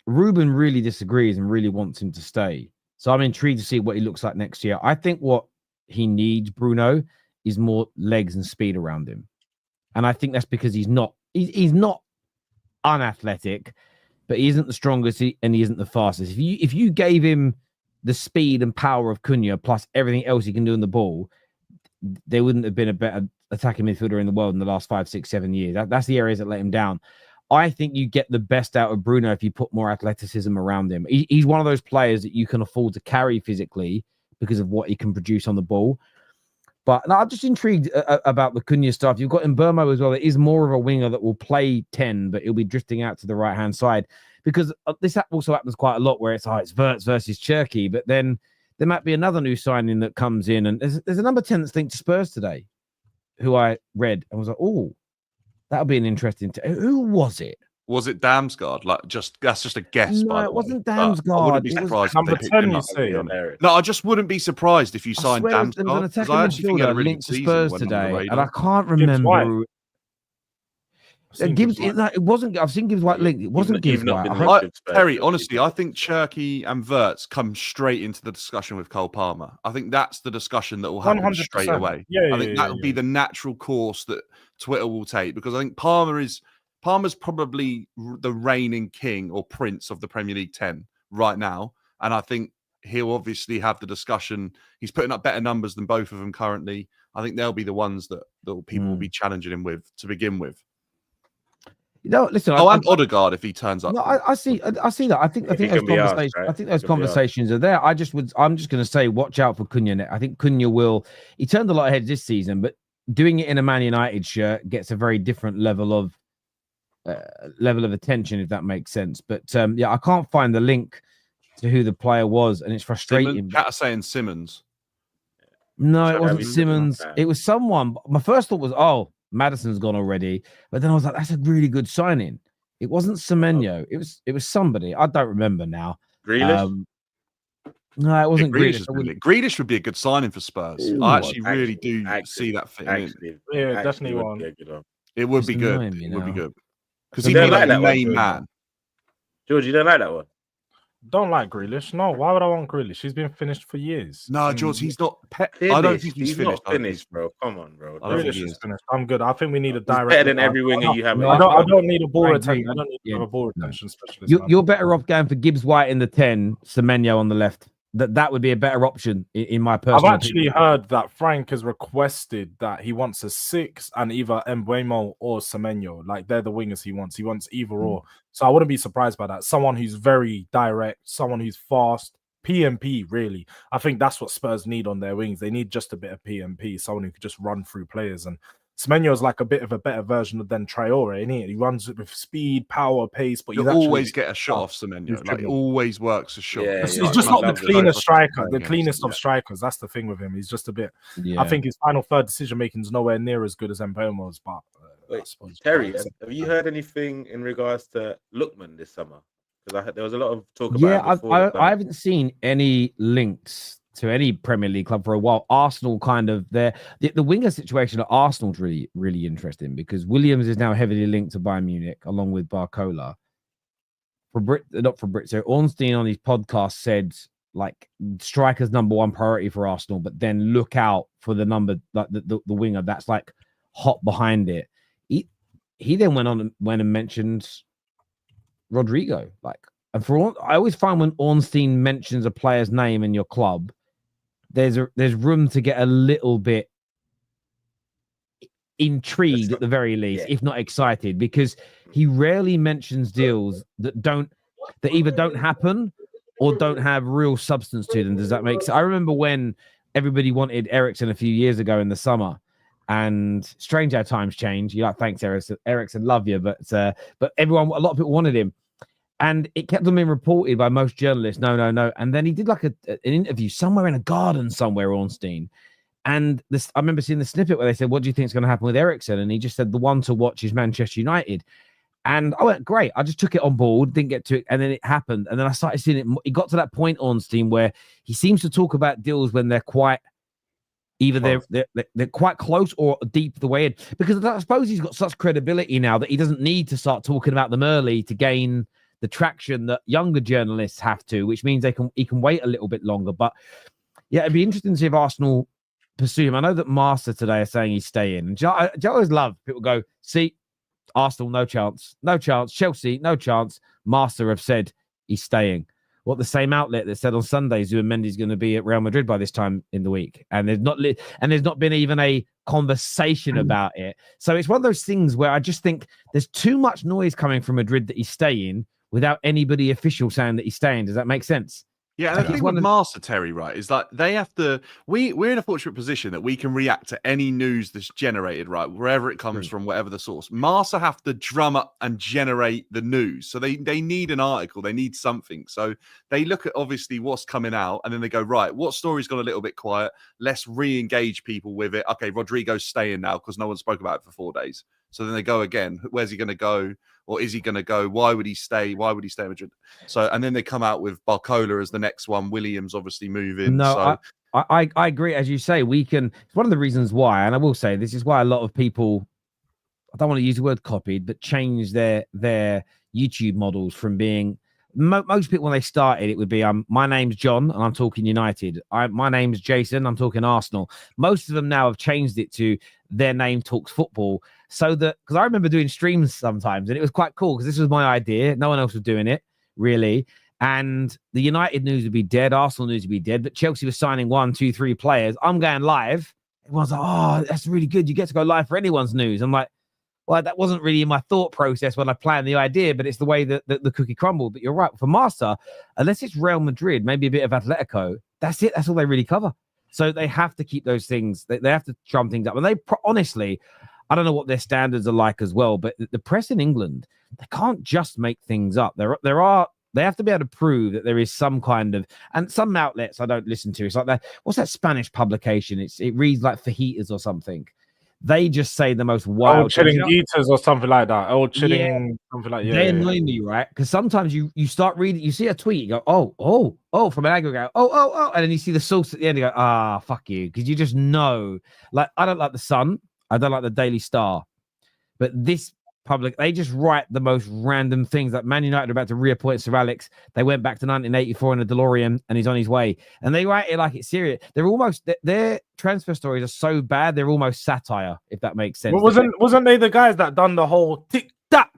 [SPEAKER 1] Ruben really disagrees and really wants him to stay. So I'm intrigued to see what he looks like next year. I think what he needs, Bruno, is more legs and speed around him. And I think that's because he's not unathletic, but he isn't the strongest and he isn't the fastest. If you gave him the speed and power of Cunha plus everything else he can do on the ball, there wouldn't have been a better attacking midfielder in the world in the last 5, 6, 7 years. That's the areas that let him down. I think you get the best out of Bruno if you put more athleticism around him. He's one of those players that you can afford to carry physically because of what he can produce on the ball. But no, I'm just intrigued about the Cunha stuff. You've got Mbeumo as well. It is more of a winger that will play 10, but he'll be drifting out to the right-hand side. Because this also happens quite a lot where it's Wirtz versus Cherki, but then there might be another new signing that comes in. And there's a number 10 that's linked to Spurs today, who I read and was like, oh, that'll be an interesting... Who was it?
[SPEAKER 6] Was it Damsgaard? That's just a guess.
[SPEAKER 1] No, it wasn't Damsgaard.
[SPEAKER 6] I wouldn't be surprised.
[SPEAKER 4] Number 10, you say.
[SPEAKER 6] No, I just wouldn't be surprised if you signed Damsgaard.
[SPEAKER 1] There was an attacking midfielder linked to Spurs today, and I can't remember. Gibbs, it wasn't. I've seen Gibbs White linked. It wasn't Gibbs White.
[SPEAKER 6] Terry, honestly, I think Cherki and Wirtz come straight into the discussion with Cole Palmer. I think that's the discussion that will happen 100%. Straight away. I think that will be the natural course that Twitter will take, because I think Palmer's probably the reigning king or prince of the Premier League 10 right now. And I think he'll obviously have the discussion. He's putting up better numbers than both of them currently. I think they'll be the ones that people will be challenging him with to begin with.
[SPEAKER 1] No, listen.
[SPEAKER 6] And Odegaard if he turns up.
[SPEAKER 1] No, I see that. I think those conversations. I think those conversations are there. I'm just going to say, watch out for Cunha. I think Cunha will. He turned a lot of heads this season, but doing it in a Man United shirt gets a very different level of attention, if that makes sense. But I can't find the link to who the player was, and it's frustrating.
[SPEAKER 6] Cat saying Simmons.
[SPEAKER 1] No, it wasn't Simmons. It was someone. My first thought was, Maddison's gone already, but then I was like, that's a really good signing. It wasn't Semenyo. It was somebody. I don't remember now.
[SPEAKER 3] Grealish?
[SPEAKER 1] No, it wasn't Grealish.
[SPEAKER 6] Grealish would be a good signing for Spurs. Ooh, I actually really do see that fitting in.
[SPEAKER 4] Yeah, definitely one.
[SPEAKER 6] It would be good. It would be good. Because
[SPEAKER 3] he'd
[SPEAKER 6] be like the main man.
[SPEAKER 3] George, you don't like that one?
[SPEAKER 4] Don't like Grealish. No, why would I want Grealish? He's been finished for years.
[SPEAKER 6] No, George, he's not. I don't think he's finished.
[SPEAKER 3] Not finished, bro. Come on, bro.
[SPEAKER 4] Grealish is finished. I'm good. I think we need a direct.
[SPEAKER 3] Better than every winger you have.
[SPEAKER 4] I don't need a ball retention. I don't need a ball retention specialist.
[SPEAKER 1] You're better off going for Gibbs White in the 10, Semenyo on the left. That would be a better option in my personal
[SPEAKER 4] I've actually heard that Frank has requested that he wants a 6 and either Mbeumo or Semenyo. Like, they're the wingers he wants. He wants either or. So I wouldn't be surprised by that. Someone who's very direct, someone who's fast, PMP, really. I think that's what Spurs need on their wings. They need just a bit of PMP, someone who could just run through players. And Semenyo is like a bit of a better version than Traore, isn't he? He runs with speed, power, pace, but
[SPEAKER 6] you always get a shot off Semenyo. Like, it always works a shot.
[SPEAKER 4] He's just not the cleanest striker, the cleanest of strikers. That's the thing with him. He's just a bit. I think his final third decision making is nowhere near as good as Mbeumo's. But
[SPEAKER 3] Terry, have you heard anything in regards to Lookman this summer? Because there was a lot of talk about.
[SPEAKER 1] Yeah, I haven't seen any links to any Premier League club for a while. Arsenal kind of the winger situation at Arsenal's really, really interesting, because Williams is now heavily linked to Bayern Munich along with Barcola. So Ornstein on his podcast said, like, striker's number one priority for Arsenal, but then look out for the number, like the winger that's like hot behind it. He then went and mentioned Rodrigo. Like, and I always find when Ornstein mentions a player's name in your club, there's room to get a little bit intrigued at the very least, if not excited, because he rarely mentions deals that either don't happen or don't have real substance to them. Does that make sense? I remember when everybody wanted Eriksen a few years ago in the summer, and strange how times change. You're like, thanks, Eriksen, love you, but a lot of people wanted him. And it kept on being reported by most journalists, no. And then he did like an interview somewhere in a garden somewhere, Ornstein. And I remember seeing the snippet where they said, what do you think is going to happen with Eriksen? And he just said, the one to watch is Manchester United. And I went, great. I just took it on board, didn't get to it. And then it happened. And then I started seeing it. It got to that point, Ornstein, where he seems to talk about deals when they're quite, either they're quite close or deep the way in. Because I suppose he's got such credibility now that he doesn't need to start talking about them early to gain the traction that younger journalists have to, which means he can wait a little bit longer. But yeah, it'd be interesting to see if Arsenal pursue him. I know that Master today are saying he's staying. I always love people go, see, Arsenal, no chance. Chelsea, no chance. Master have said he's staying. what the same outlet that said on Sunday Zubimendi's going to be at Real Madrid by this time in the week, and there's not been even a conversation about it. So it's one of those things where I just think there's too much noise coming from Madrid that he's staying without anybody official saying that he's staying. Does that make sense?
[SPEAKER 6] Yeah, and the thing with Master Terry, right, is like they have to. We're in a fortunate position that we can react to any news that's generated, right, wherever it comes from, whatever the source. Master have to drum up and generate the news, so they need an article, they need something. So they look at obviously what's coming out, and then they go, right, what story's gone a little bit quiet? Let's re-engage people with it. Okay, Rodrigo's staying now because no one spoke about it for 4 days. So then they go again. Where's he going to go? Or is he going to go? Why would he stay? Why would he stay in Madrid? So, and then they come out with Barcola as the next one. Williams obviously moving.
[SPEAKER 1] No, so I agree. As you say, we can. It's one of the reasons why, and I will say this is why a lot of people, I don't want to use the word copied, but change their YouTube models from being. Most people when they started, it would be my name's John and I'm talking United. My name's Jason, I'm talking Arsenal. Most of them now have changed it to their name talks football. So that, because I remember doing streams sometimes and it was quite cool because this was my idea. No one else was doing it really. And the United news would be dead. Arsenal news would be dead. But Chelsea was signing 1, 2, 3 players. I'm going live. Everyone's like, oh, that's really good. You get to go live for anyone's news. I'm like, well, that wasn't really in my thought process when I planned the idea, but it's the way that the cookie crumbled. But you're right. For Master, unless it's Real Madrid, maybe a bit of Atletico, that's it. That's all they really cover. So they have to keep those things. They have to drum things up. And they honestly, I don't know what their standards are like as well, but the press in England, they can't just make things up. They have to be able to prove that there is some kind of, and some outlets I don't listen to. It's like that. What's that Spanish publication? It reads like Fajitas or something. They just say the most wild
[SPEAKER 4] chiringuitas or something like that. Something like
[SPEAKER 1] They annoy me, right? Because sometimes you start reading, you see a tweet, you go, oh, from an aggregate, oh, and then you see the source at the end, you go, fuck you, because you just know. Like, I don't like the Sun, I don't like the Daily Star, but this public, they just write the most random things. Like Man United are about to reappoint Sir Alex. They went back to 1984 in a DeLorean and he's on his way. And they write it like it's serious. They're almost, their transfer stories are so bad, they're almost satire, if that makes sense.
[SPEAKER 4] Well, wasn't they the guys that done the whole tick-tack?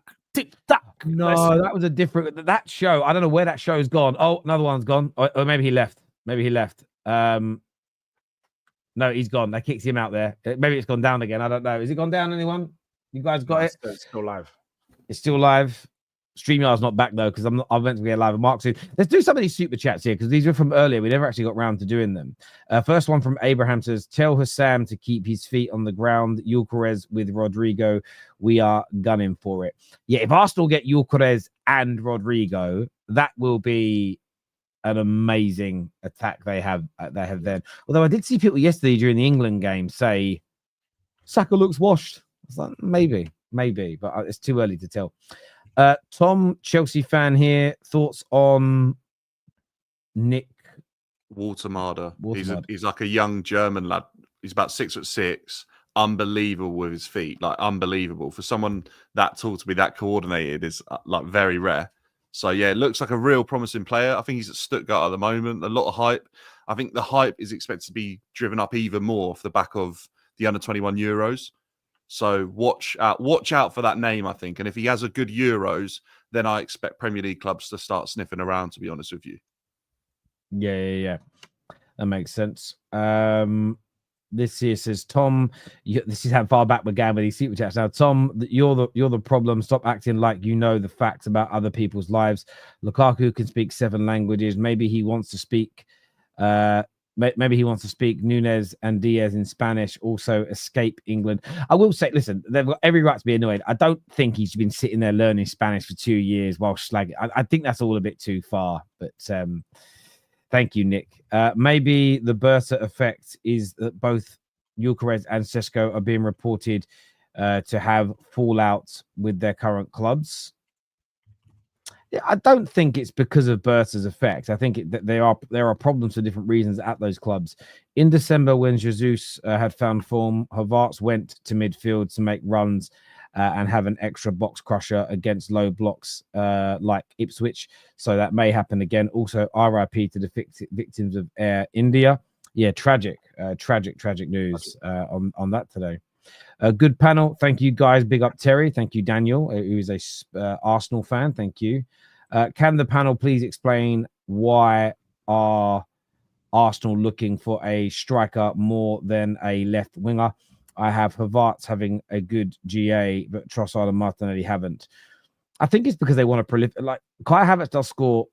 [SPEAKER 1] No, that was a different, that show, I don't know where that show's gone. Oh, another one's gone. Or maybe he left. No, he's gone. That kicks him out there. Maybe it's gone down again. I don't know. Is it gone down, anyone? You guys got it?
[SPEAKER 4] It's still live.
[SPEAKER 1] It's still live. StreamYard's not back though, because I'm meant to get live with Mark soon. Let's do some of these super chats here because these were from earlier. We never actually got round to doing them. First one from Abraham says, "Tell Hussam to keep his feet on the ground. Gyokeres with Rodrigo. We are gunning for it." Yeah, if Arsenal get Gyokeres and Rodrigo, that will be an amazing attack they have then. Although I did see people yesterday during the England game say Saka looks washed. It's like, maybe, but it's too early to tell. Tom, Chelsea fan here. Thoughts on Nick
[SPEAKER 6] Watermarder? He's like a young German lad. He's about 6'6", unbelievable with his feet, like unbelievable. For someone that tall to be that coordinated is like very rare. So yeah, it looks like a real promising player. I think he's at Stuttgart at the moment. A lot of hype. I think the hype is expected to be driven up even more off the back of the under-21 Euros. So watch out for that name, I think. And if he has a good Euros, then I expect Premier League clubs to start sniffing around, to be honest with you.
[SPEAKER 1] Yeah. That makes sense. This here says, Tom, this is how far back we're going with these super chats. Now, Tom, you're the problem. Stop acting like you know the facts about other people's lives. Lukaku can speak 7 languages. Maybe he wants to speak Nunez and Diaz in Spanish, also escape England. I will say, listen, they've got every right to be annoyed. I don't think he's been sitting there learning Spanish for 2 years while slagging. I think that's all a bit too far, but thank you, Nick. Maybe the Berta effect is that both Gyokeres and Sesko are being reported to have fallout with their current clubs. Yeah, I don't think it's because of Berta's effect. I think that there are problems for different reasons at those clubs. In December, when Jesus had found form, Wirtz went to midfield to make runs and have an extra box crusher against low blocks like Ipswich. So that may happen again. Also, RIP to the victims of Air India. Yeah, tragic news on that today. A good panel. Thank you, guys. Big up, Terry. Thank you, Daniel, who is a Arsenal fan. Thank you. Can the panel please explain why are Arsenal looking for a striker more than a left winger? I have Havertz having a good GA, but Trossard and Martinelli haven't. I think it's because they want to prolific. Like Kai Havertz does score.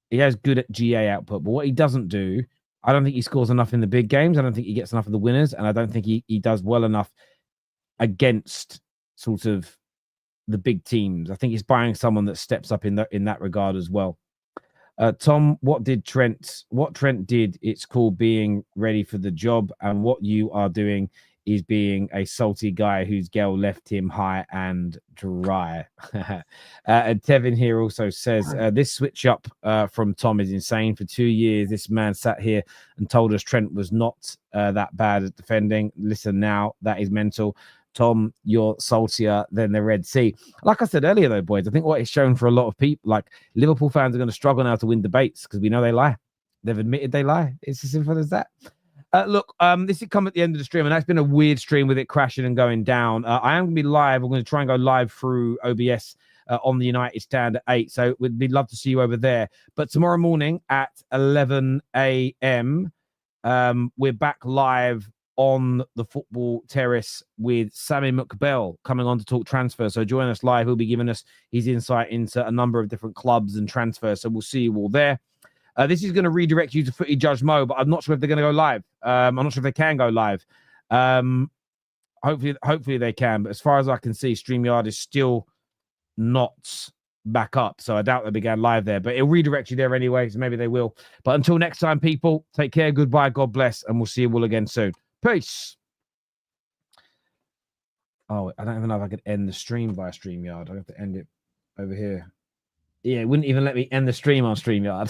[SPEAKER 1] He has good at GA output, but what he doesn't do, I don't think he scores enough in the big games. I don't think he gets enough of the winners, and I don't think he does well enough against sort of the big teams. I think he's buying someone that steps up in that regard as well. Tom, what Trent did, it's called being ready for the job, and what you are doing is being a salty guy whose girl left him high and dry. And Tevin here also says, this switch up from Tom is insane. For 2 years, this man sat here and told us Trent was not that bad at defending. Listen now, that is mental. Tom, you're saltier than the Red Sea. Like I said earlier, though, boys, I think what it's shown for a lot of people, like Liverpool fans are going to struggle now to win debates because we know they lie. They've admitted they lie. It's as simple as that. Look, this has come at the end of the stream, and that's been a weird stream with it crashing and going down. I am going to be live. I'm going to try and go live through OBS on the United stand at 8. So we'd love to see you over there. But tomorrow morning at 11 a.m., we're back live on the Football Terrace with Sammy McBell coming on to talk transfer. So join us live. He'll be giving us his insight into a number of different clubs and transfers. So we'll see you all there. This is going to redirect you to Footy Judge Mo, but I'm not sure if they're going to go live. I'm not sure if they can go live. Hopefully they can. But as far as I can see, StreamYard is still not back up. So I doubt they'll be going live there. But it'll redirect you there anyway, so maybe they will. But until next time, people, take care, goodbye, God bless, and we'll see you all again soon. Peace. Oh, I don't even know if I could end the stream via StreamYard. I have to end it over here. Yeah, it wouldn't even let me end the stream on StreamYard.